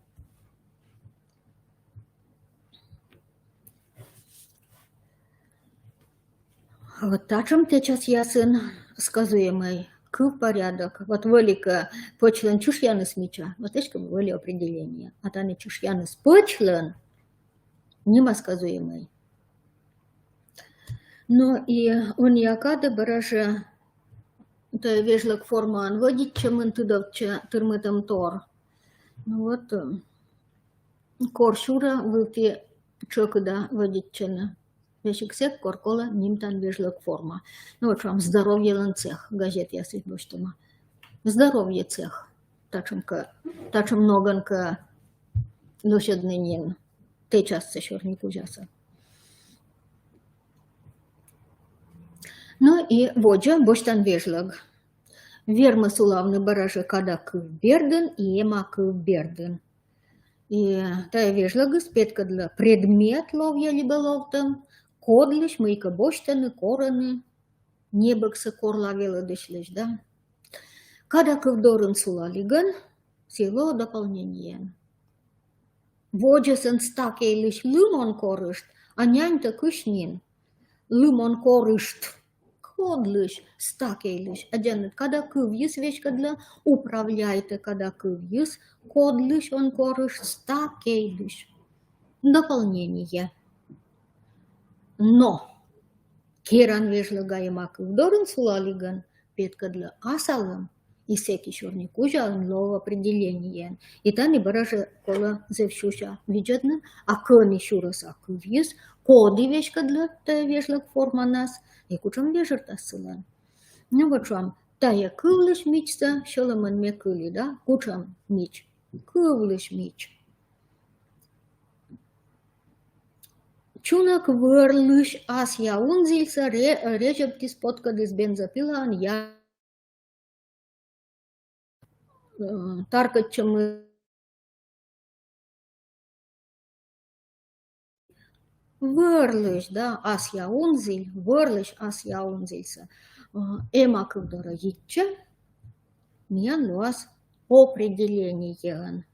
Вот тачем сейчас ясын сказуемый кыв порядок. Вот велика почлен чушьяны с меча. Вот эшка воли определение. А тани чушьяны с почлен нима сказуемый. Но и он якады баража Te вежлык форман водиччем ынтыдовча тырмытым тор. Вот коршура выпи чокыда водиччена. Вешиксек коркола нимтан вежлык форма. Ну вот вам здоровье цех. Газет я сидбуштема. Здоровье цех. Тачем многонка лошаднынин. Те часто шорник ужаса. Ну и воджа боштан вежлаг. Верма сулавны баража када кыв берден и ема кыв берден. И тая вежлага спетка для предмет ловья либо ловтам, кодлиш, мыйка боштаны, короны, небокса корла вела дышлиш, да. Када кыв дорын сулалиган, село дополнение. Воджа сын стакейлиш лымон корышт, а няньта кышнин. Лымон корышт. Кодлыш, стакейлыш. Адянет, когда кывьюс вещка для управляйте, когда кывьюс, кодлыш он корыш, стакейлыш. Дополнение. Но, керан вежлага ема кывдорын сулалиган, петка для асалым, и секи шорни кужалым лов определение. И тани баража кола зевшуша виджатны, а кыни шураса кывьюс, коди вещка для тая вежлаг форма нас, и кучам вежерта сылан. Ну вот вам, тая кывлыш мичса, шоламан ме кыли, да, кучам мич, кывлыш мич. Чунак вырлыш ас я унзильса режепти споткадыс бензопилан я таркачем вырлыш, да, ас я унзиль, вырлыш ас я унзильса. Эма кывдора итча, миян луас определение.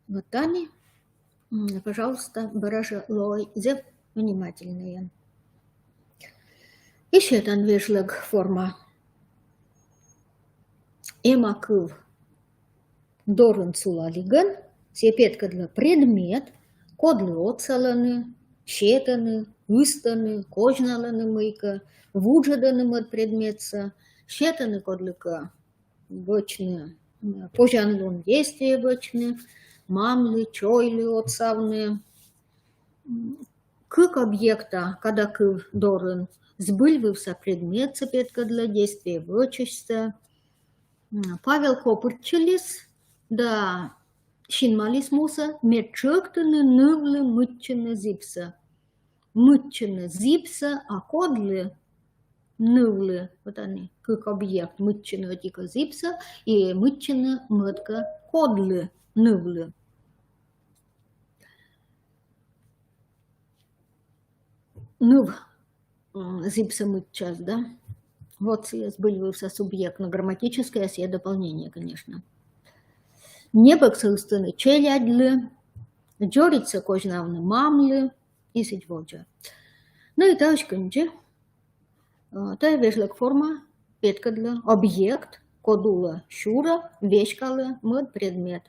Вот они, пожалуйста, баража лой зев внимательные. Еще там вежлаг форма. Эма кыв дорын сулалиган, сепетка для предмет, кодлы отсаланы, щетаны, ыстаны, кожналаны мыйка, вуджаданы мод предметса, щетаны кодлыка бочны, пожанлун действия бочны, мамлы, чойлы отсавны. Кык объекта, когда кыв дорын, сбыльвывся предмет сепетка для действия бочишься. Павел Копырчелис, да, шинмалис муса, мечоктаны нывлы мытчаны зипса. Мытчаны зипса, а кодлы нывлы, вот они, как объект, мытчаны отика зипса, и мытчаны мытка кодлы нывлы. Ныв зипса мытчас, да? Вот сбыльвывся субъект, но грамматическое сие дополнение, конечно. Небок сылстыны челядлы, джорица кожнавны мамлы, и сить воджа. Ну и таушканче, та вежлак форма, петка для объект, кодула шура, вешкалы, мод предмет.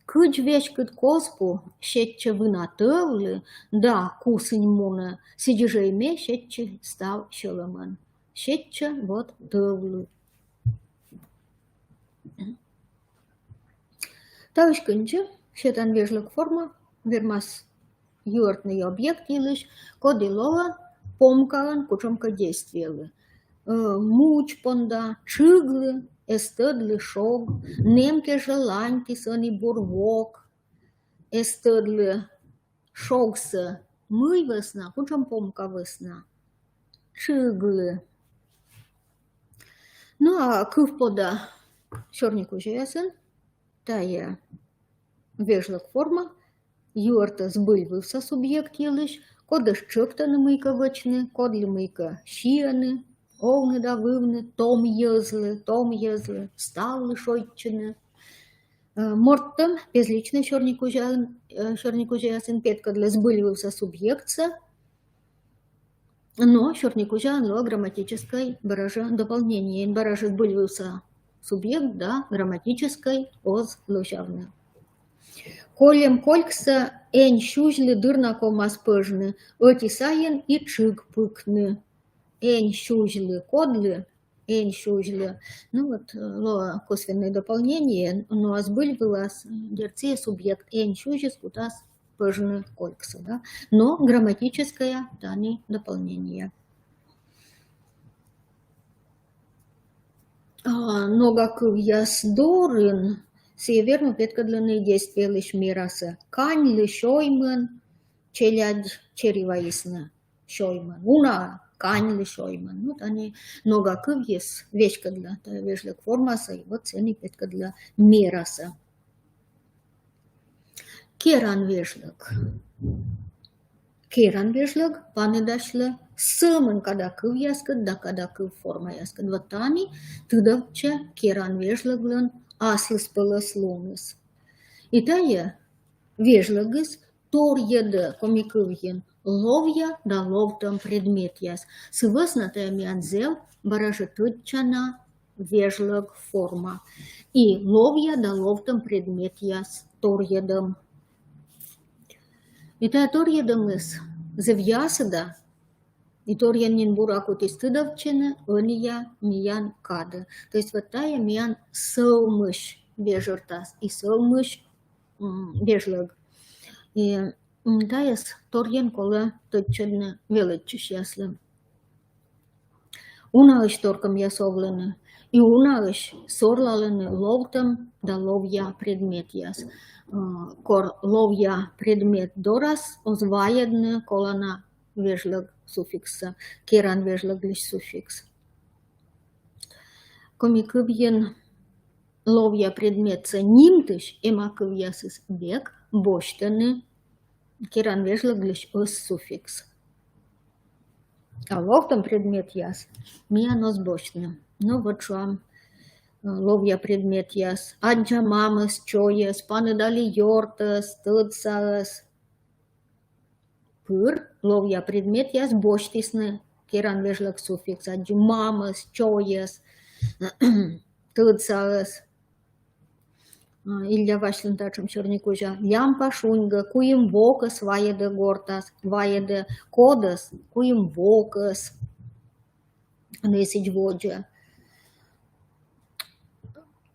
Кыч вешкат коспу, щетче вынатывлы, да, кусынь муна, сидижейме щетче став щеламан. Щетче вот тывлы. Таушканче, щетан вежлак форма, вермас юртный объект илыш, кодилова, помкалан, кучомка действиялы. Муч понда, чыглы, эстыдлы шог, немке желаньки сони бурвок, эстыдлы шогсы, мый весна, кучом помка весна, чыглы. Ну а кыв пода шорник уже ясен, тая вежлак форма, юрта сбыльвывся субъект елыш, кодыш чыктаны мыйка вычны, кодлы мыйка щияны, овны да вывны, том езлы, ставлы шойчыны. Морттым, безличный шорник уже ясен, петка для сбыльвывся субъектса, но шорник уже анло грамматической баража дополнение. Баража сбыльвывся субъект, да, грамматической оз лошавны. Колем колькса эн щужлы дырнако маспыжны, оти саен и чык пыкны. Эн щужлы кодлы, эншужле. Ну вот, косвенное дополнение, но азбыль вылаз, дерце субъект эншужес, кутас пыжны колькса, да? Но грамматическое, да, не дополнение. Ногак ясдорын, северно петкадланы действия лишь мираса. Кань лишойман, челядь череваисна шойман. Уна кань лишойман. Вот они ногак яс вешкадла, та вежлек формаса, и вот цени петкадла мираса. Керан вежлек. Керан вежлек, панедашле. Сămân kada câv яскăt, da kada câv forma яскăt. Вот они тыдавча керан вежлăглăн асылс пăлăс лунăс. И тая вежлăгăс тор еды комикывьен ловья да ловтам предмет яс. Сывăсна тая мианзел баражы тытчана вежлăг форма. И ловья да ловтам предмет яс тор едым. И тая тор едымыс завьясыда и торьянин буракут истыдавчена, ония миян када. То есть вот тая миян сылмыш бежертас и сылмыш бежлаг. И таяс торьян кола точно величиш яслы. Уналыш торкам ясовлены. И уналыш сорлалыны ловтам да ловья предмет яс. Кор ловья предмет дорас озваедны колана вежлаг суффикса, керан вежлаг лишь суффикс. Комикывьен ловья предметца нимтыш, эмакывьясыс бег, боштаны, керан вежлаг лишь суффикс. А ловтам предмет яс, мианос боштны. Ну вот шуам ловья предмет яс. Аджа мамас, чояс, паны дали йортас, тыцалас. Пыр, ловья предмет яс боштисны, керан вежлаг суффикс, аджу мамас, чояс, тыцалас. Илья вашлын тачым черникужа. Лямпа шунга, куим вокас, ваеде гортас, ваеде кодас, куим вокас. Несич воджа.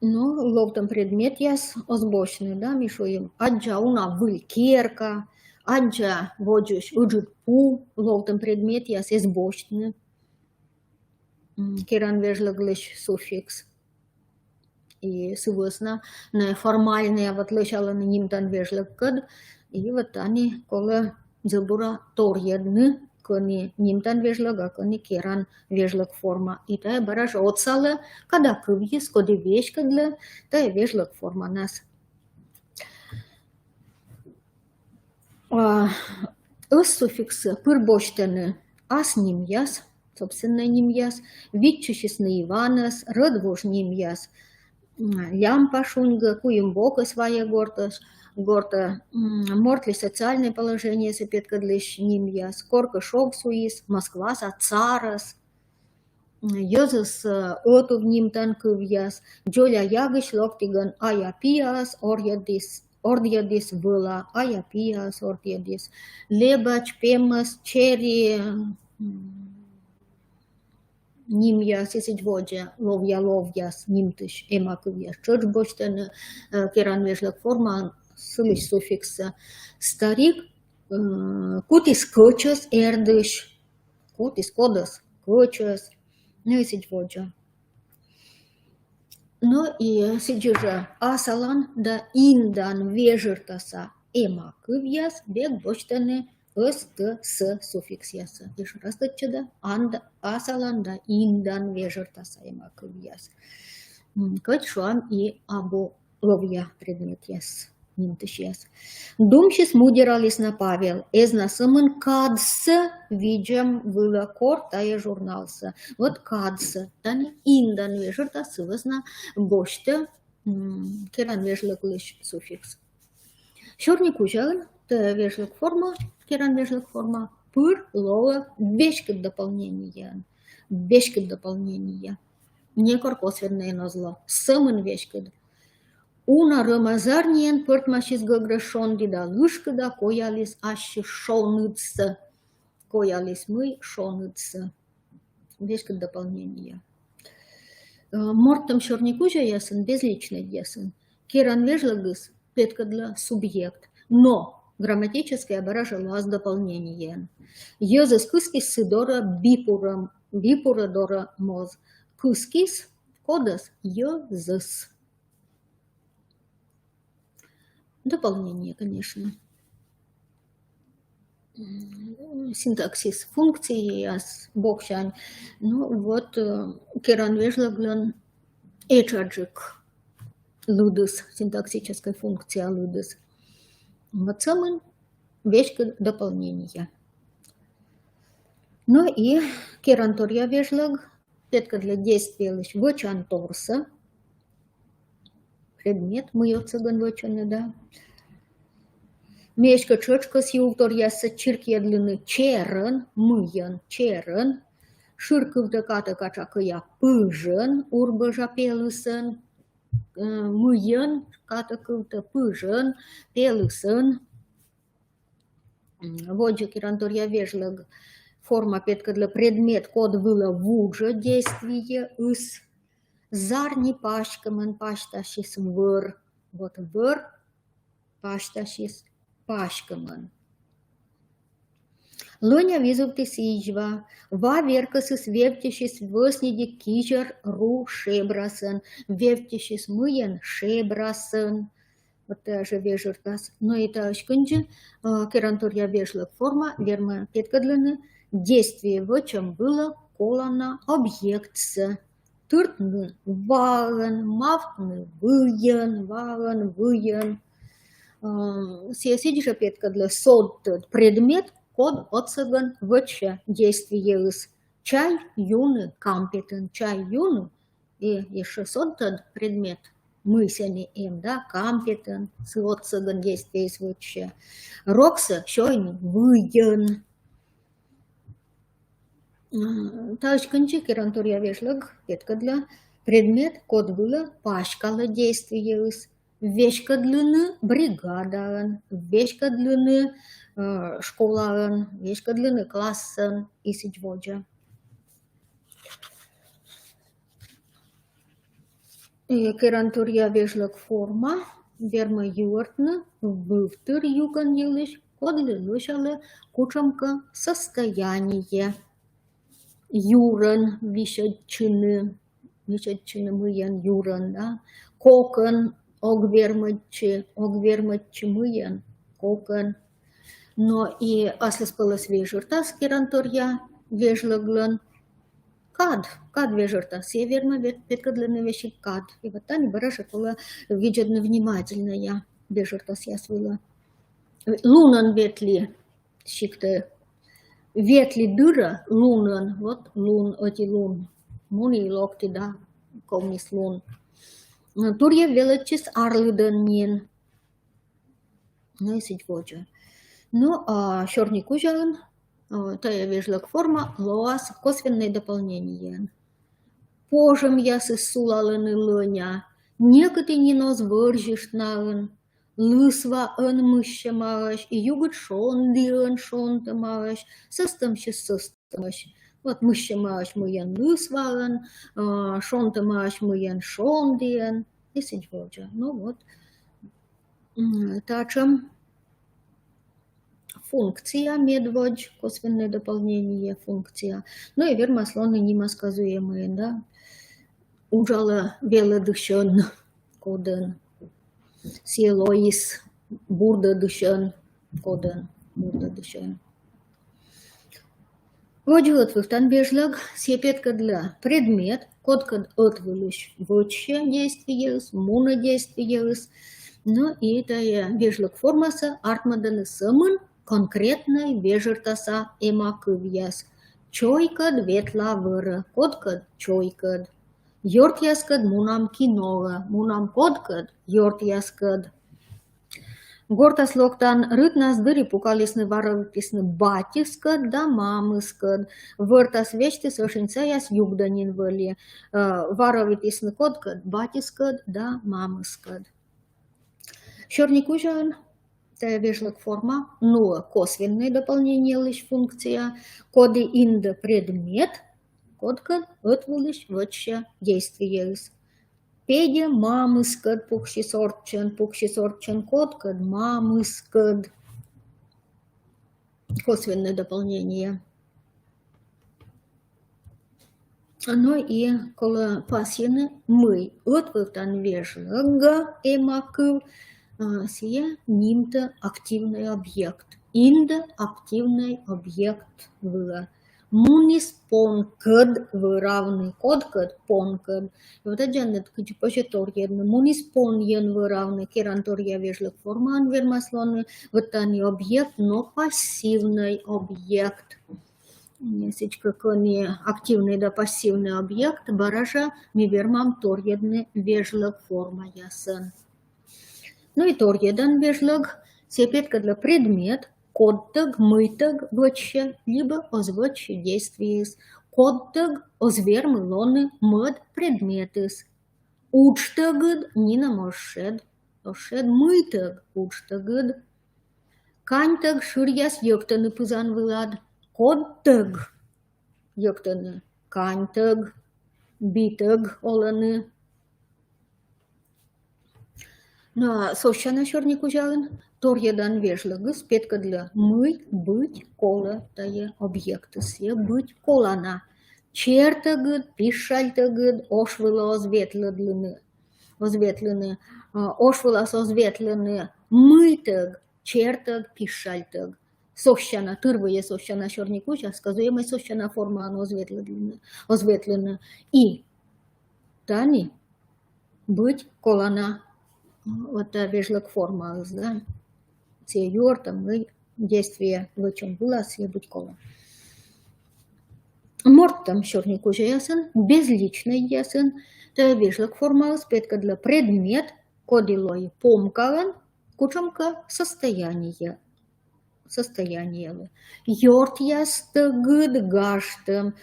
Ну, ловтам предмет яс озбочны, да, мишуем. Аджа уна вылькерка, аджа воджуш уджут пу, ловтам предмет яс избочны. Керан вежлаг лишь суффикс. И сывысна на формальные вот лишала на ним тан вежлаг кад, и вот они кола дзебура торьедны, кони нимтан вежлага, кони керан вежлаг форма. И тая бараш отсала, когда кывьес, коди вешкадля, тая вежлаг форма нас. Ыс суффиксы пырбоштаны ас ним яс, собственно ним яс, витчущесны Иванас, рыдвуш ним яс, лямпа шунга, куем бока своя гортас, горта мортли социальное положение сапетка для ним яс, корка шок суис, Москва са царас, йозас оту в ним танкыв яс, джоля ягыш локтиган ая пиас, ордьядис была, ая пиас, ордьядис, лебач, пемас, чери, ним яс, если воджа, ловьяс, нимтыш, эмакыв яс, чорч боштен, керан вежлак форма, сылыш суффикса. Старик, кутис кочос, эрдыш, кутис кодос, кочос, ну и сидь воджа. Ну и сиджижа асалан да индан вежертаса эмакыв яс, бег боштены, с суффикс яса. Еще раз да анда асалан да индан вежертаса эмакыв яс. Кать шуам и або ловья предмет яс. Нинтышьяс. Думщис мудералис на Павел. Эзна сымын кадсы виджам выла кортая журналса. Вот кадсы. Тани индан вежерта сывызна бошты керан вежлык лыш суффикс. Шорни кужагын, та вежлык форма, керан вежлык форма, пыр, лола, бешкет дополнения. Бешкет дополнения. Не косвенное нозло. Сымын вешкет. Una rămăzarnien părtmașis găgrășon dida lâșcăda coialis ași șonâță. Coialis mâi șonâță. Вещь как дополнение. Мортом черникужа ясен, безличный ясен. Киран вежлагыс, петкадла субъект. Но грамматически оборачивалось дополнение. Йозес кыскис сидора бипурам, бипура дора моз. Кыскис кодас йозес. Дополнение, конечно. Синтаксис функции, бокшан. Ну вот, керан вежлаглен эчаджик лудыс, синтаксическая функция лудыс. Вот самый вешка дополнения. Ну и керантория вежлаг, петка для действия лишь вычан торса. Предмет мыется вычаны, да. Мешка чочка с ювторяса чирки длины черен, мыен, черен. Ширков да ката качакая пыжен, урбажа пелысын. Мыен, ката кылта пыжен, пелысын. Вот же керантория вежлаг. Форма петка для предмет, код было вуже действие из. Зарни пашкамен, пашташис выр. Вот выр, пашташис. Пашкамен. Лоня визуптис ижва, ва веркасис вевтишис веснеди кижер ру шебрасен, вевтишис мыен шебрасен. Вот же вежертас. Но это ашкунджи, керантурья вежлак форма, верма петкадлины, действие в чем было колано объект с. Туртны ваген, мафтны выен. Сидиша петка для сод предмет, код отсаган вче действие из чай юны компетен, чай юны и еще сод предмет мысли им, да, компетен, с отсаган действие из вче. Рокса шойни выен. Ташканчи керантурья вешлаг петка для предмет, код было пашкало действие из. Вешка длины бригада, вешка длины школа, вешка длины класса и сидводжа. Керантурья вежлак форма, верма юртна, вывтыр юкан елиш, кодли лышалы кучамка состояние. Юран, вишачины мыян юран, да, кокон, огвермачи мыян, кокон. Но и аслес пылас вежуртас керанторья вежлаглан кад вежуртас, северно петкадланы вещи кад. И вот там бараша была виджадно внимательная вежуртас я свыла. Лунан ветли, щикта, ветли дыра, лунан, вот лун, оти лун, муни локти, да, комнис лун. Турья величис арлыданнин. Ну и сидводжа. Ну, а черный кужан, тая вежлак форма, лоас, косвенное дополнение. Пожем я сысулаланы лоня, некоты не нос выржишь навын, лысва ын мыщамаш, и югут шонды ын шонтамаш, состамщи. Вот мыщамаш мыян лысва ын, шонтамаш мыян шондиен, и сидводжа. Ну вот, тачем. Функция медводж, косвенное дополнение функция. Ну и верма слоны не сказуемые, да. Ужала вело дышен, коден. Силоис бурда дышен, коден, бурда дышен. Вот вихтан бежлаг, сепетка для предмет, код код отвылыш воче действие, муна действие. Ну и это бежлаг формаса, артмаданы самын, конкретной вежертаса эмакывьяс. Чойкад ветла выры, кодкад чойкад. Йортяскад мунам кинога, мунам кодкад йортяскад. Гортас локтан рытнас дыри пукалисны варовитисны батискад да мамыскад. Выртас вечты сошинцаяс югданин вали. Варовитисны кодкад батискад да мамыскад. Шорникужан. Это вежлак форма, но косвенное дополнение лишь функция, коды инда предмет, Коткад отвылыш вотча действиес. Педе мамыскад пукшисорчен коткад мамыскад. Косвенное дополнение. Ну и коли пасіни ми отвертан вежлага емакив сия нимта активный объект. Инда активный объект в мунис понкад в равный коткад понкад. И вот это куча почеторьедно мунис поньен в равный керантория вежлаг форман вермаслоны вот тани объект, но пассивный объект. Несечка кони активный да пассивный объект баража ми вермам торьедны вежлаг форма ясын. Ну и торьедан вежлаг сепетка для предмет кодтаг, мытаг, вотче, либо озвотче действиес. Кодтаг, озвермы лоны, мод предметыс. Учтагд, нина мошед, ошед мытаг, учтагд. Каньтаг, ширьяс йоктаны пызан вылад. Кодтаг, йоктаны, каньтаг, битаг, оланы. На сощана шорнику жалын, торьедан вежлагыс, петка для мы, быть, кола, тае объекты се, быть, колана. Чертагыд, пишальтагыд, ошвыла озветлены, ошвыла озветлены, мытаг, чертаг, пишальтаг. Сощана, тырвые сощана шорнику, сказуемый сощана форма, оно озветлены. И тани, быть, колана. Вот вежлаг форма, да, все юртом и действие в чем было, все быть кола. Мортом шорнику же ясен, безличный ясен, то вежлаг форма, спетка для предмет, кодилой помкаван, кучамка состояние. Йорт ястагыд гаштым,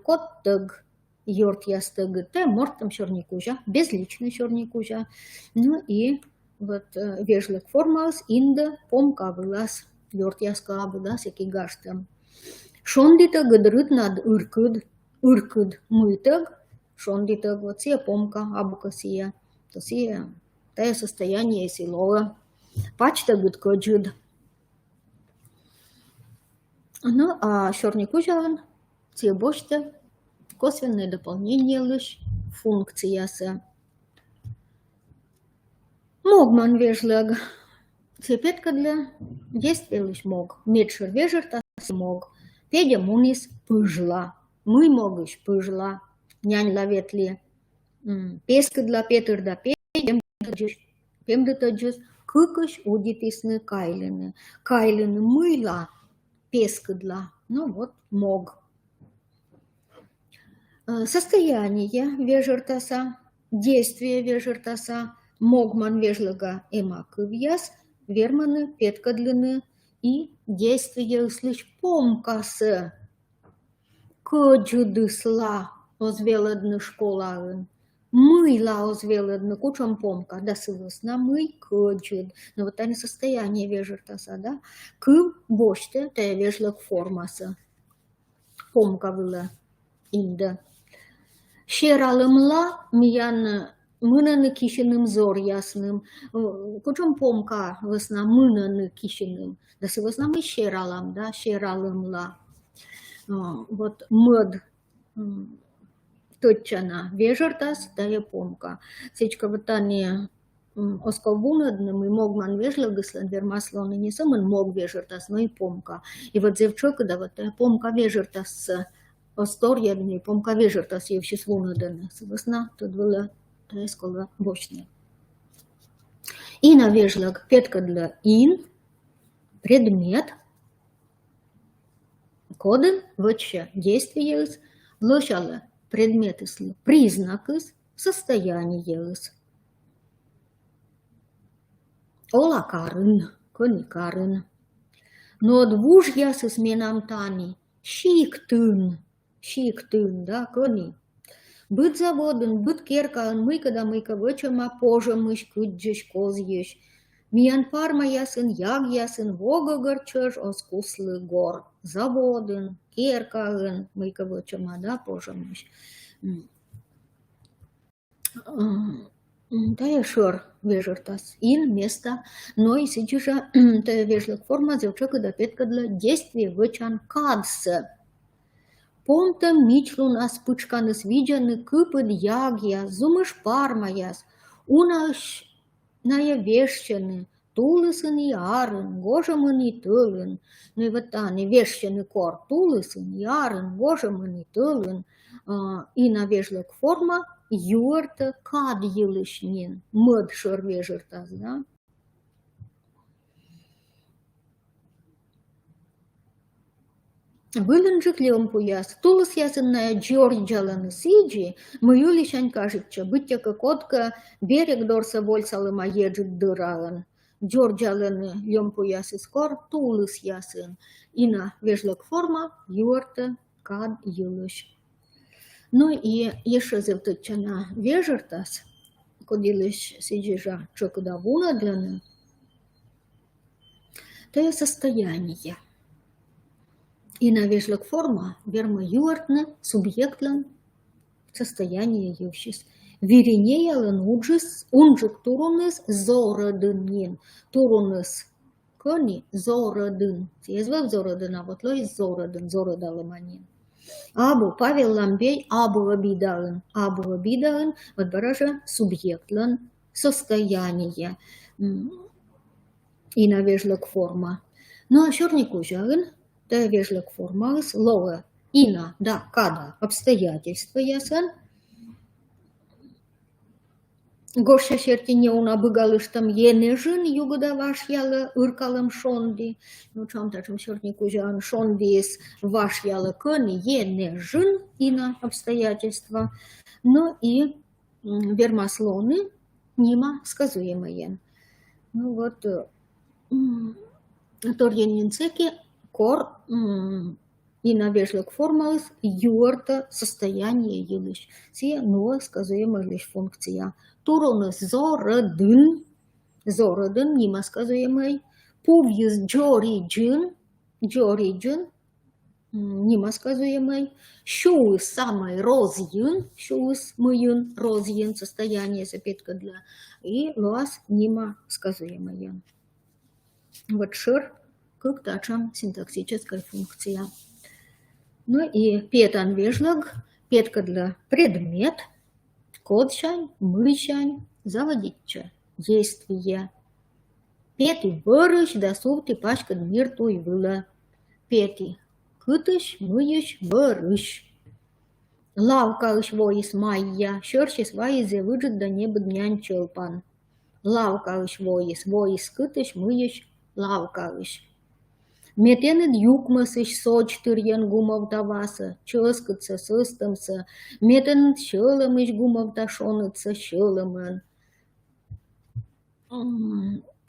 коттаг. Йорт ястагы, те мортом шорникужа, безличный шорникужа. Ну и вот вежлаг формалс, инда помка вылаз, йорт яска вылаз, яки гаштым. Шондита гыдрыт над ыркыд мытаг, шондита вот сия помка, абука сия, то сия, те состояние силова, пачта гыдкоджид. Ну а шорникужа, сия бошта, косвенное дополнение лишь функция се. Могман вежлаг. Цепетка для действия лишь мог. Медшер вежерта мог. Педя мунис пыжла. Мы могыш пыжла. Нянь лаветли. Песка для Петр да пемдытаджус. Кыкыш удитисны кайлины. Кайлины мыла. Песка для. Ну вот мог. Состояние вежертаса, действие вежертаса, могман вежлага эмакывьяс, верманы петкадлины и действие слышь помкасы. Коджудысла озвеладны школарын, мыла озвеладны кучам помка, да сывысна мый коджуд. Но вот они состояние вежертаса, да, к боште, те вежлаг формаса, помка была инда. Шералымла миян мынаны кишиным зор ясным. Кучом помка весна мынаны кишиным. Да се весна мы шералам, да, шералымла. Вот мод точана вежертас, да я помка. Сечка вот тани осколбунадны, мы могман вежлагыслан вермаслоны не самын мог вежертас, но и помка. И вот зевчока, да вот помка вежертас Осторjedni pomka vежертас евши свунаданы. Весна тут была трескова бочная. И на вежлаг петка для ин, предмет, коды, вотча действие, лошала предметы, признак, состояние. Олакарын, коникарын. Но двуж ясы сменам тани, шиктын, да, кони. Быт заводен, быт керкан, мыка, вычама позже мыш, куджиш, козьеш. Миян парма ясын, яг ясын, вога горчеш, оскуслы гор. Заводен, керкаын, мы-ка вычама, да, пожамыш. Да, ешор вежертас. Ин место, но и сейчас те вежлек форма зевчека да петка для действия вычан кадс. Понта мичлун аспычканыс видяны кыпыд ягья, зумыш пармаяс, унаш ная вещаны, тулысын и арын, гожамын и тылын. Ну и вот тани вещаны кор, тулысын и арын, гожамын и тылын. И на вежлек форма юрта кад йылышнин, мыд шор вежертас, да? Вылынжик лемпуяс, тулыс ясынная Джорджаланы сиджи, мою лишань кажется, быття котка берег дорса вольсалыма еджик дыралан. Джорджаланы лемпуяс искор, тулыс ясын. Ина вежлек форма, юрта кад йылыш. Ну и еще завтычана вежертас, кодилыш сиджижа чокудавуна дланы, то есть состояние. И на вежлек форма верма юартна субъектлан состояние юшис. Виринеялан унжик туруныс зорадынин. Туруныс кони зорадын. Езвав зорадын, а вот лой зорадын, зорадалыманин. Абу Павел Ламбей абу обидалын. Абу обидалын, вот баража субъектлан состояние. И на вежлек форма. Ну а шорнику жалын, да вежлек формалс, лоа, ина, да, када, обстоятельства ясан. Горша шертине уна быгалыш там енежин, югода ваш яла ыркалам шонди. Ну чам тачам шертнику жан шондис ваш яла кони енежин, ина, обстоятельства. Ну и вермаслоны, нима сказуемые. Ну вот, торьенинцеки, кор и на вежлек формалс юрта состояние елыш. Сия но сказуемая лишь функция. Туронус зорадын, зорадын нима сказуемый. Пувьюс джориджин, джориджин нима сказуемый. Шуус самый розьин, шуус мыюн, розьин состояние запятка для. И луас нима сказуемая. Вот шир как тачам синтаксическая функция. Ну и петан вежлаг, петка для предмет, кодшань, мышань, заводича, действие. Пети вырыш, да сувти пачка дмирту и выла. Пети кытыш, мыш, вырыш. Лавкалыш воис майя, шершис вайзе выжит да небо днян челпан. Лавкалыш воис кытыш, мыш, лавкалыш. Метенет юкмасыш соч тырьен гумов таваса, чыскытса, сыстымса, метенет шылымыш гумов ташонытса, шылымын.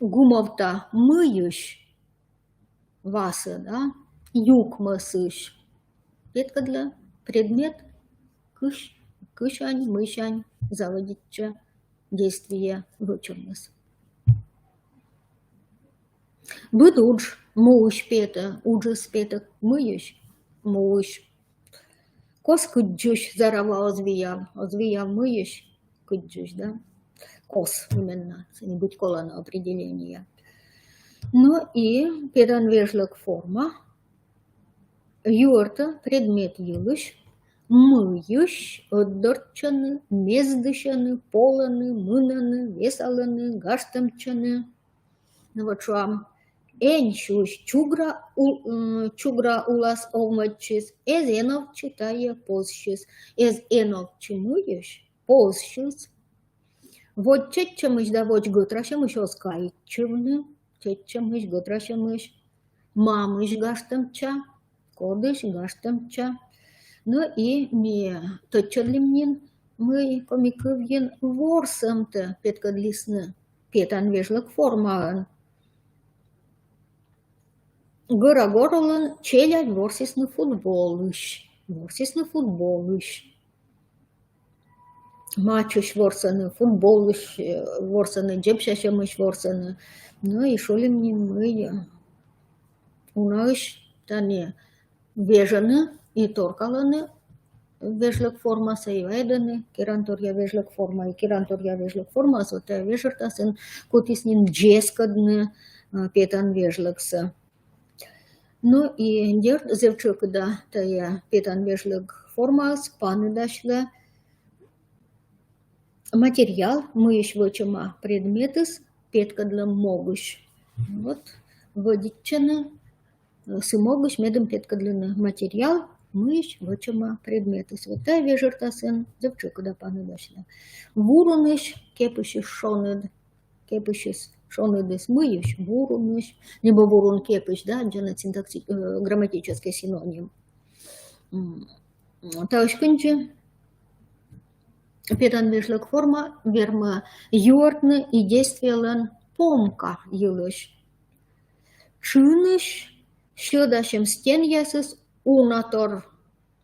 Гумовта мыйыш васа, да, юкмасыш. Петка для предмет, кыш, кышань, мышань, заводича, действие вычурныс. Быдудж, муж пета, уджис пета, мыюш, муж. Кос кыджуш зарава озвияв мыюш, кыджуш, да? Кос именно, не быть колона определения. Ну и педан вежлек форма, юрта, предмет юлыш, мыюш, отдорчаны, мездышаны, поланы, мынаны, весаланы, гаштамчаны. Ну вот шуам. Энчуш чугра улас овмачис, эз энов читая позшис, эз энов чимуеш позшис. Вот четчамыш да воч гытрашамыш оскайчывны, четчамыш гытрашамыш, мамыш гаштамча, кодыш гаштамча. Ну и не точалимнин, мы комиковьен ворсамта петкадлисны, петан вежлак формаан. Гора горолан челядь ворсисны футболыш. Ворсисны футболыш. Мачуш ворсаны, футболыш ворсаны, джепшашамыш ворсаны. Ну и шолим не мы. Унаш тане вежены и торкаланы вежлек форма саивайданы, керантория вежлек форма и керантория вежлек форма, сотая вежертасен, кутиснин джескадны петан вежлекса. Ну и дерт зевчукда тая петан вежлек формас, паныдашла материал, мы еще вычема предметы, петкадла могущ. Вот, водичаны, сымогущ медом петкадлины материал, мыш, вычема предметы. Вот та вежертасен, зевчукда паныдашла. Вуруныш, кепышиш шонед, кепышис шонедес мыющ, вуруныш, либо вурун кепыш, да, грамматический синоним. Таушкунчи, петан вежлек форма, верма юртны и действиялан помка юлыш. Чыныш, шёдашем стен ясыс унатор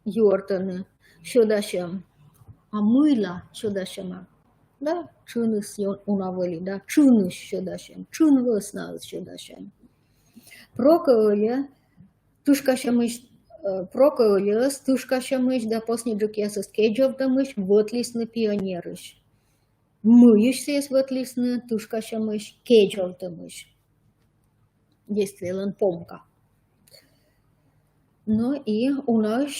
юртаны, шёдашем амыла, шёдашема. Да, чыныс унавыли, да, чыныш шёдашем, чын высналыс шёдашем. Проколя, тушкашемыш, проколес, тушкашемыш, да после джукесыс кеджовдамыш, вотлисны пионерыш. Мыиш сес вотлисны, тушкашемыш, кеджовдамыш. Действиялан помка. Ну и у нас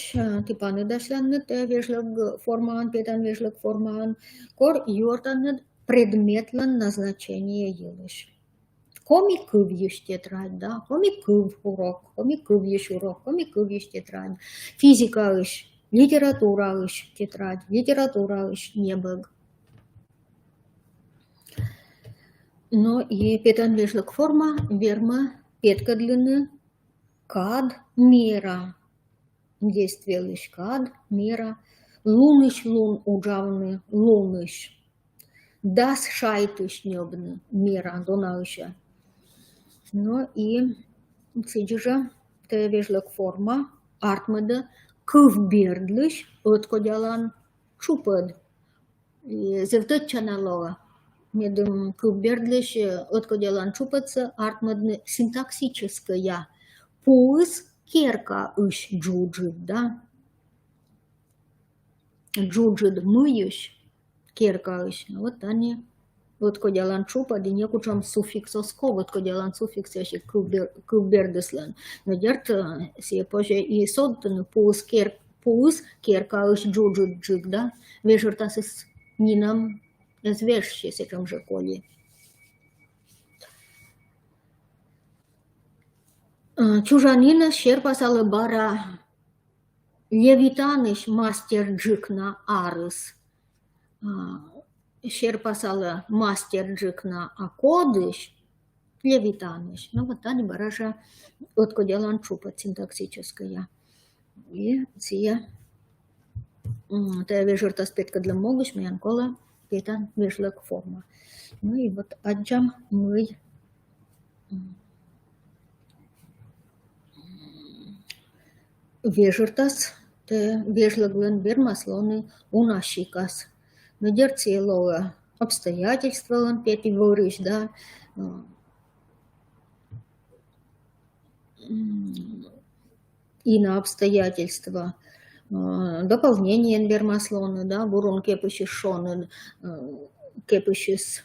типаны дашланны вежлек форман, петан вежлек форман, кор юртанны предметлан назначение елыш. Коми кывьюш тетрадь, да, коми кыв урок, коми кывьюш урок, коми кывьюш тетрадь. Физика иш, литература иш тетрадь, литература иш небыг. Ну и петан вежлек форма, верма, петкадлины, кад, мера. Действие лишь кад, мера. Луныш лун уджавны, луныш. Дас шайтыш небны, мера, донауша. Ну и сидежа, те вежлек форма, артмеда, кывбердлыш, откодялан чупад. Зевтет чаналова. Медом кывбердлыш, откодялан чупадца, артмедны синтаксическая. Пуис керка иш джуджид, да? Джуджид мыюш, керка иш. Вот они, вот кодялан чупа, да некучам суффиксоско, вот кодялан суффикс яши кубердеслан. Но дерт се позже и соттаны пуис керка иш джуджид джиг, да? Вежертас из нинам извешши секам же коли. Чужанина шерпасалы бара левитаныш мастер джикна арыс. Шерпасалы мастер джикна акодыш левитаныш. Ну вот они баража откодялан чупа синтаксическая. И сия та вежерт аспектка для могуш мянкола петан вежлек форма. Ну и вот аджам мы вежертас, те вежлаглен вермаслоны унашикас. Но дерцелова обстоятельства, пети говоришь, да, и на обстоятельства. Дополнение вермаслоны, да, бурун кепыши шоны, кепышис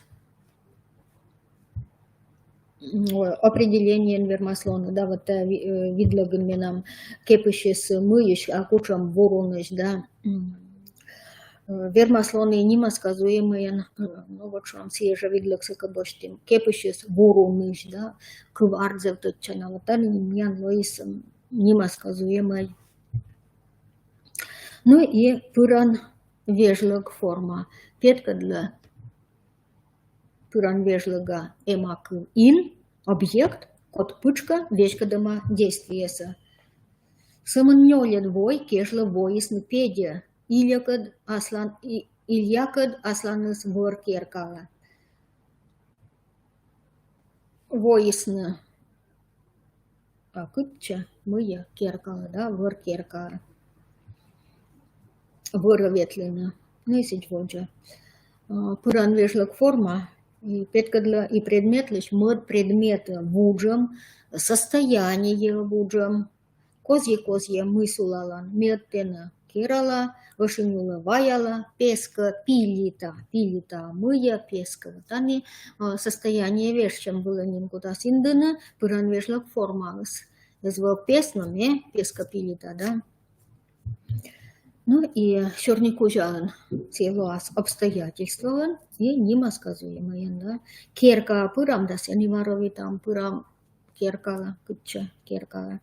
определение вермаслоны, да, вот видлагаменам кепышис мыиш, а кучам воруныш, да, вермаслоны нима сказуемые, ну вот что он съезжа видлакса кабоштим, кепышис воруныш, да, квардзев тот чана, вот они мян лоис нима сказуемые. Ну и пыран вежлаг форма, петка для пыран вежлага эмак ин, объект, код пычка, вещка дома действиеса. Саманьолет вой, кежла воисны педия, илякад асланыс воркеркала. Воисны, а кытча, мыя керкала, да, воркеркала. Вороветлина, ну и сидводжа. Пыран вежлаг форма, и петкадла и предмет лишь мод предмета вуджам, состояние вуджам, Козье мысулалан меттена керала, вышинула ваяла, песка, пилита, мыя, песка. Вот они состояние вещем было никуда синдена, пыран вежлак формалас. Звал песнами, песка пилита, да. Ну и чернику жан целуас обстоятельствован и нима сказуемая, да. Керка пырам да се нимарови там пырам керкала, кытча керкала.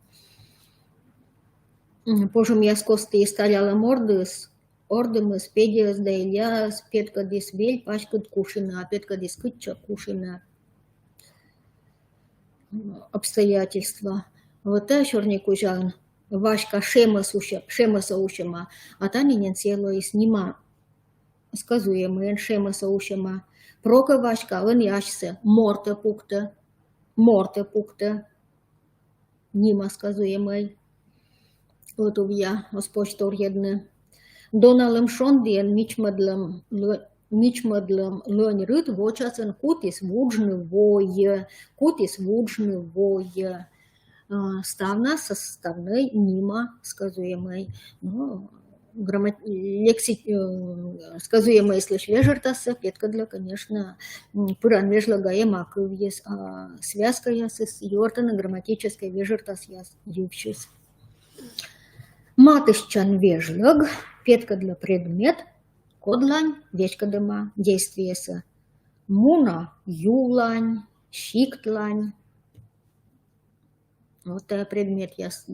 Пожем я скосты сталяла мордыс, ордымыс, педиас да ильяс, петка дис вель, пачкат кушина, петка дис кытча кушина. Обстоятельства. Вот это чернику жан. Вашка шемаса ушема, а танинен село и снима сказуемый шемаса ушема. Прока вашка он яшсе морте пукта, нима сказуемый. Вот у яоспочтор едне. Доналым шонден мичмадлам лонь рыт вочасен кутис вуджны вое. Ставна составной нима сказуемой. Ну, сказуемой слышь вежертаса, петка для, конечно, пыран вежлага емаков есть, а связка ясыс, йортана грамматическая вежертас яс ювчис. Матышчан вежлаг, петка для предмет, кодлань, вечка дома, действиеса. Муна, юлань, щиктлань. Вот это предмет яс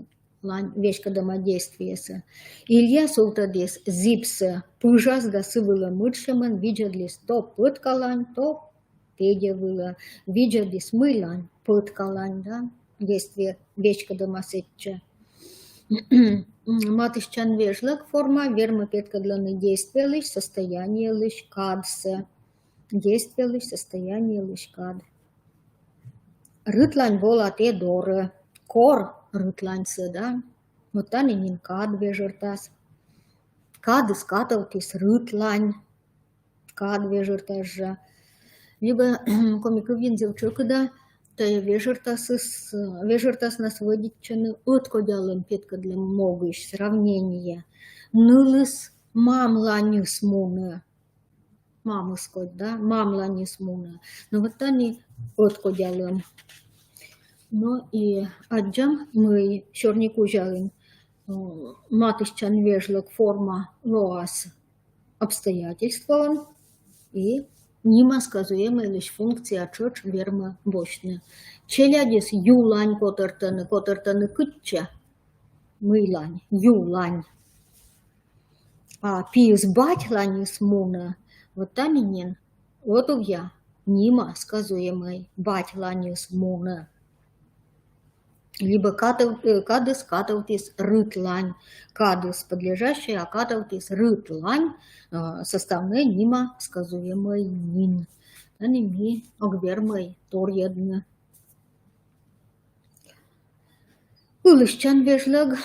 вещка домодействия. Илья султадес зипса пыжас да сывыла мыршаман виджадлис то пыткалань, то педя выла виджадлис мылань пыткалань, да, действие вещка домосетча. Матышчан вежлак форма верма петка дланы действия лишь состояние лишь кадса. Действие лишь состояние лишь кад. Рытлань вола те доры. Кор рытланьцы, да, вот они не кад вежертас. Кад скатывайтесь рытлань, кад вежертас же. Либо комик винзел чокуда, то вежертас нас водичаны откодялым петка для могущ сравнения. Нылыс мамланис муна. Мамы скоть, да, мамланис муна. Но вот они откодялым. Ну и аджам мы чернику жалим матышчан вежлак форма лоас обстоятельствован и нима сказуемая лишь функция чоч верма бочная. Челядис юлань котертаны кытча мылань, юлань. А пиз бать ланис муна, вот танинен, вот у я нима сказуемая бать ланис муна. Либо кадыс катавтис рытлань, кадыс подлежащий, а катавтис рытлань, составная нима сказуемый нин. Они ми огвермой тор едны. Улышчан вежлаг,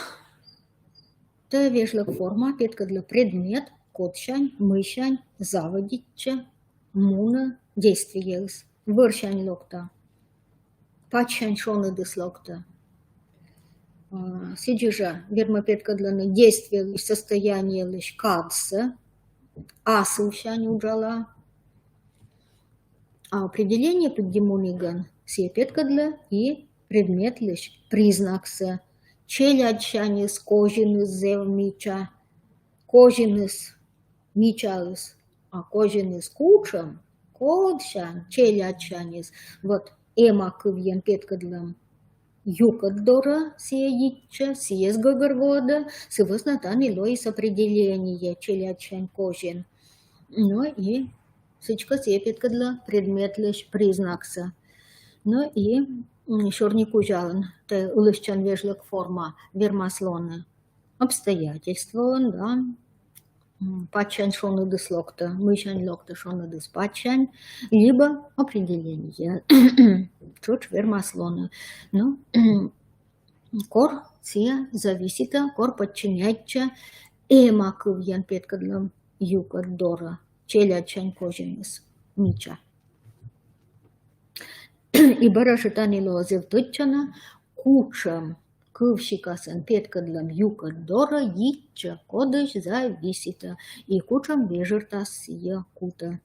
то вежлаг форма, петка для предмет, котчань, мыщань, заводича, муна, действие, вырщань локта, пачань шоны дыс локта. Сиджижа вермопетка для действия лишь состояние лишь кадса, асылщань уджала. А определение поддемуниган сепетка для и предмет лишь признакса. Челядчанис кожиныс зев мича, кожиныс мичалыс, а кожиныс кучам, кодшан, челядчанис. Вот эмакывьен петка для юкаддора сеяча, сиес гогарвода, сывоснатани лоис определение, челядчань кожин. Ну и сычка сепетка для предмет лишь признакса. Ну и шорнику жалан, те улышчан вежлак форма вермаслона. Обстоятельства, да. Пачань шоны дыс локта, мыщань локта шоны дыс пачань, либо определение. Чуч вермаслона. Ну, кор ция зависита, кор подчиняча, эмакывьян петка для юкаддора, челячань кожинес мича. И барашитани лозев тычана кучам, Кывщикасын петкадлым юкат дора йитча кодыш зависита и кучам вежертас сия кута.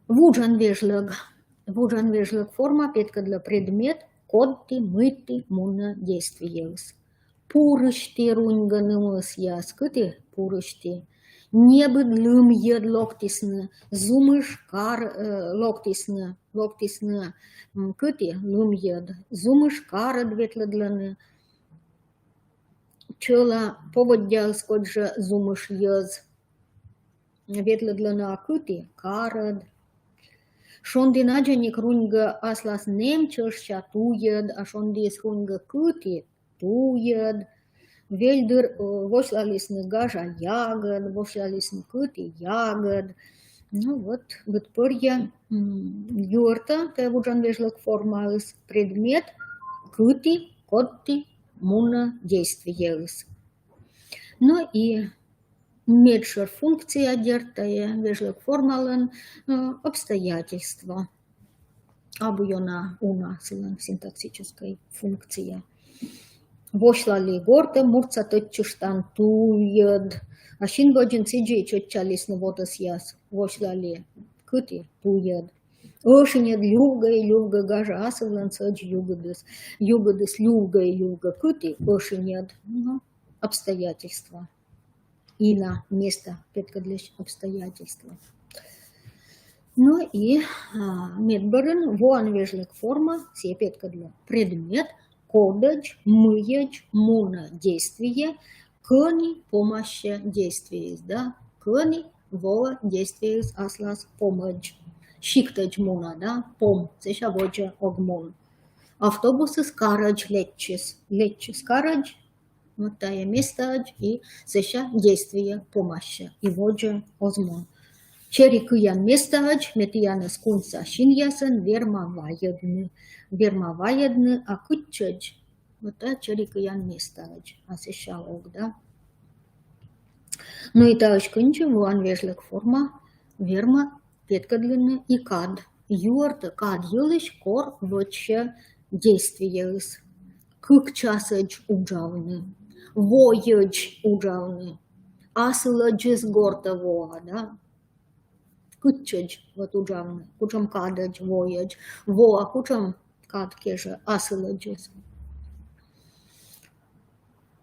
Вуджан вежлык форма петкадла предмет кодти мытти муна действиелс. Пурышти руньганымыс яскыты пурышти. Небыдлым ед локтисны, зумыш кар локтисны кыти лым ед, зумыш карад ветлыдланы. Чыла поводдял скотжа зумыш ез, ветлыдланы акыти карад. Шонди наджаник руньга аслас немчышча туед, а шондис руньга кыти туед. Вельдер вошлалисны гажа ягод, вошлалисны кыти ягод. Ну вот пырья юрта, те вуджан вежлык формалыс предмет кыти, котти, муна действиелыс. Ну и медшер функция дертая вежлык формалын обстоятельства. Абуйона уна сылын синтаксической функция. Вошлали горте мурца тотчуштан туед. А шин воджин сиджи чотчалисны водос яс. Вошлали кыти туед. Ошинед люга гажа асылын садж югадыс люга кыти ошинед. Обстоятельства. Ина место петкадлыш обстоятельства. Ну и медборын воан вежлык форма се петкадля предмет кодыч, мыеч, муна действие, кыни помощи действие, да, кыни воа действие аслас помощь, шиктач муна, да, пом, сеша воджа огмон. Автобусы скарач летчис скарач, вот тая местач и сеша действие помощи, и воджа озмон. Черикыян местач, метияны скунса шиньясын верма ваядны, а кытчач, вот та черикыян местач, а сеша ог, да. Ну и тач кынчы вуан вежлык форма, верма петкадлыны и кад. Юарты кад йылыш кор воче действиелыс. Кык часыч уджавны, вояч уджавны, асылыджыз горта воа, да. Кытчач вот уджавны, кучам кадач вояч, воа кучам кад кеже асылыджыз.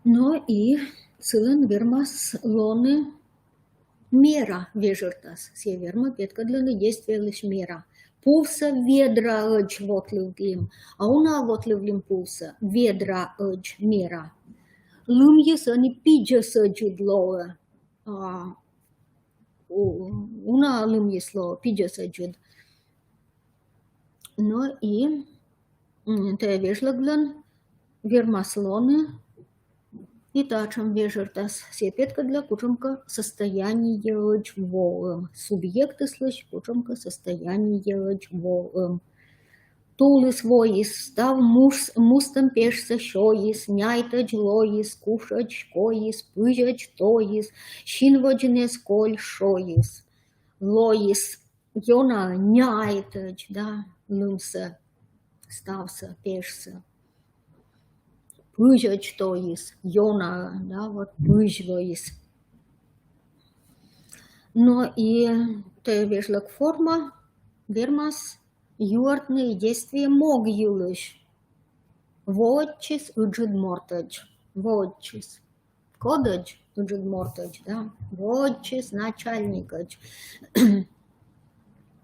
Но и сылын вермас лоны мера вежертас. Се верма петкадлыны действиелыш мера. Пулса ведра ыч вотлывлим, а уна вотлывлим пулса ведра ыч мера. Лымьес они пиджас ыджуд лоа. Уна лымьес лоа пиджас ыджуд. Но и те вежлаглан вермас лоны и тачам вежертас се петкадля кучамка состояние ыч воым. Субъекты слыш кучамка состояние ыч воым. Тулыс воис, став мустам пешса шоис, няйтач лоис, кушач коис, пыжач тоис, шинводжинес коль шоис. Лоис, йона няйтач, да, лымса, ставса, пешса. Пыжач тоис, йона, да, вот пыжвоис. Но и те вежлык форма, вермас, юартные действия мог юлыш. Водчис уджуд мортач. Водчис. Кодач уджуд мортач, да. Водчис начальникач.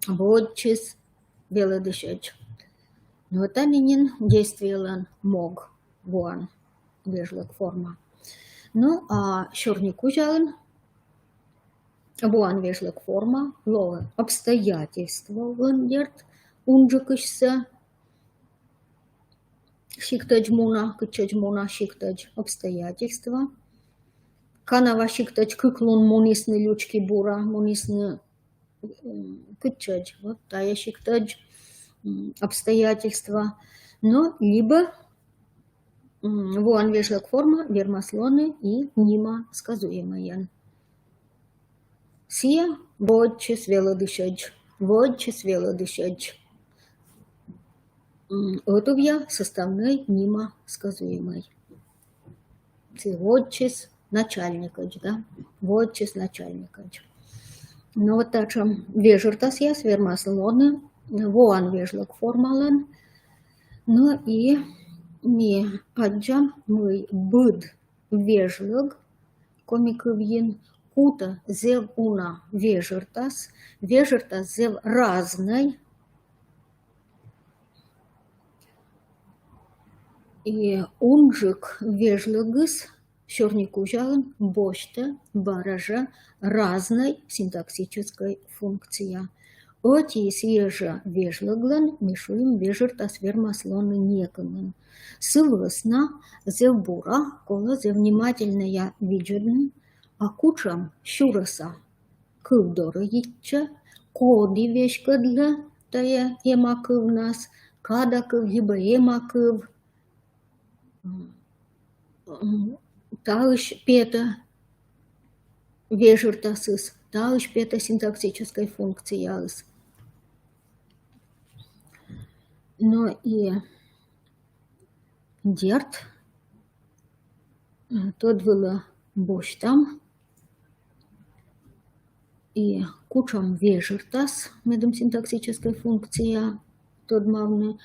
Водчис велодышач. Вот аминин действиялан мог. Вуан вежлык форма. Ну, а шурнику жалын вуан вежлык форма, лоа обстоятельства вандерт, унджукышса, шиктаджмуна, кычаджмуна, шиктадж обстоятельства. Канава шиктадж кыклун мунисны лючки бура, мунисны кычадж, вот тая шиктадж обстоятельства. Но либо вуан вежлык форма, вермаслоны и нима сказуемая. Сия водчис велодышадж, водчис велодышадж. Отов'я составний нима сказуемый. Це водчис начальникач, да? Водчис начальникач. Ну вот так что вежертас я свермаслоны, воан вежлок формален, ну и ми аджам мы быд вежлок комиковин кута зев уна вежертас зев разный, и унжик вежлогыс шорникужалын бошта баража разной синтаксической функция. Оти свежа вежлоглан мишуем вежертас вермаслоны некомен. Сылвысна зевбура, кола внимательная виджедн, а кучам щураса кылдоры итча, коди вешкадла тая емакыв нас, кадакыв либо емакыв, тауш пета вежертасыс, тауш пета синтаксической функциялыс. Но и дерт тот было боштам и кучам вежертас медом синтаксической функция тот мавны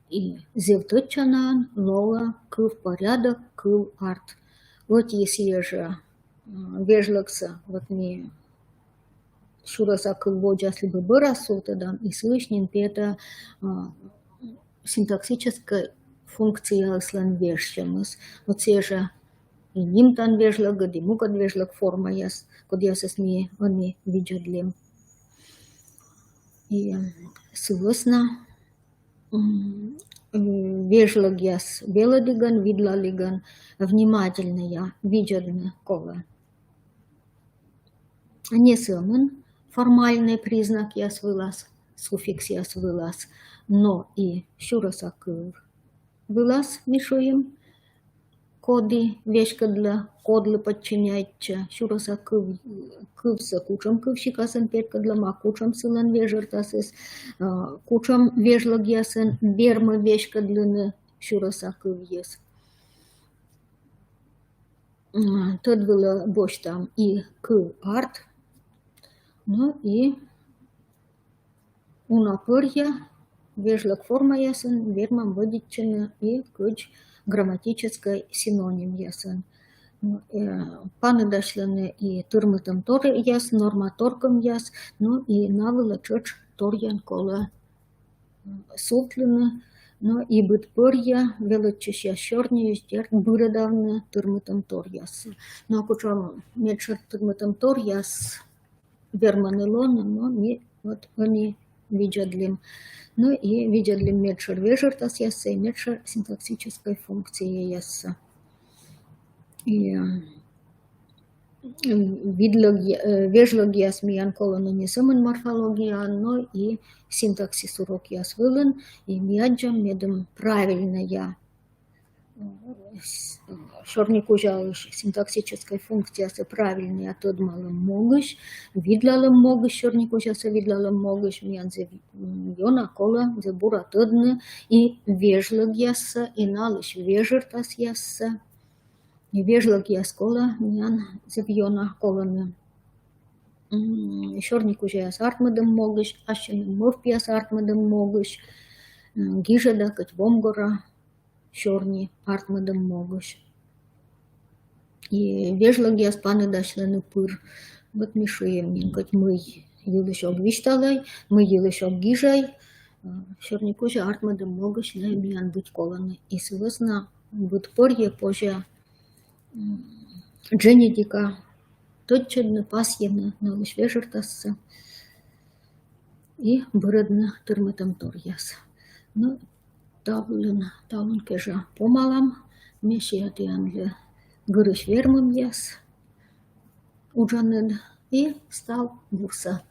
и зевточанан лола кыв порядок кыв арт. Вот если же вежлакса вот не шураса кыв боджас либо бырасу тогда и слышнин пета синтаксической функция слан вежчамыс. Вот все же и ним тан вежлага, димукат вежлаг форма яс, код яс эсми они виджадлем. И сылысна вежлаг яс белодиган, видлалиган, внимательная, виджадна кола. Не сылмын, формальный признак яс вылаз, суффикс яс вылаз, но и щураса кыв вылаз мишуем, коды вешкадла, кодлы подчиняйтча, щураса кывса кучам кывщикасын перкадла, ма кучам сылан вежертасыз, кучам вежлаг ясын бермы вешкадлыны щураса кыв ес. Тот было бош там и кыв арт, ну и унапырья вежлаг форма ясын, вермам водиччина и кыч грамматической синоним ясын. Паны дашлены и тырмытым тор яс, норма торком яс, ну и навыла чоч торьян кола сутлыны, ну и быт пырья, велычыш яс шорни юстер, бырадавны тырмытым тор яс. Но кучам медшер тырмытым тор яс верманылоны, но ми вот они виджадлим. Ну и виджадлим медшер вежертас ясса и медшер синтаксической функции ясса. И вежлог яс миян колону не самын морфология, но и синтаксис урок яс вылын, и мияджам медом правильная шорнику жалыш синтаксической функции правильная тот малым могыш, видлалым могыш шорнику жаса видлалым могыш, миян зе йона кола зе бура тодны и вежлог ясса, и налыш вежертас ясса. И вежлаг яс кола миян зе йона коланы. Шорнику жас артмадым могыш, ашчыным мыв пияс артмадым могыш, гижада кать вомгора шорни артмадым могыш. И вежлаг яс паны дашланы пыр. Вот мишуем нин кать мы йылышок вишталай, мы йылышок гижай, шорнику же артмадым могыш, на миян быть коланы. И сылысна быт порье позже дженедика точно пасьяны налыш вежертасса и бырыдны тырмытым тор яс. Ну, тавлын кежа помалам, мешият янлы гырыш вермым яс уджанын и стал бурса.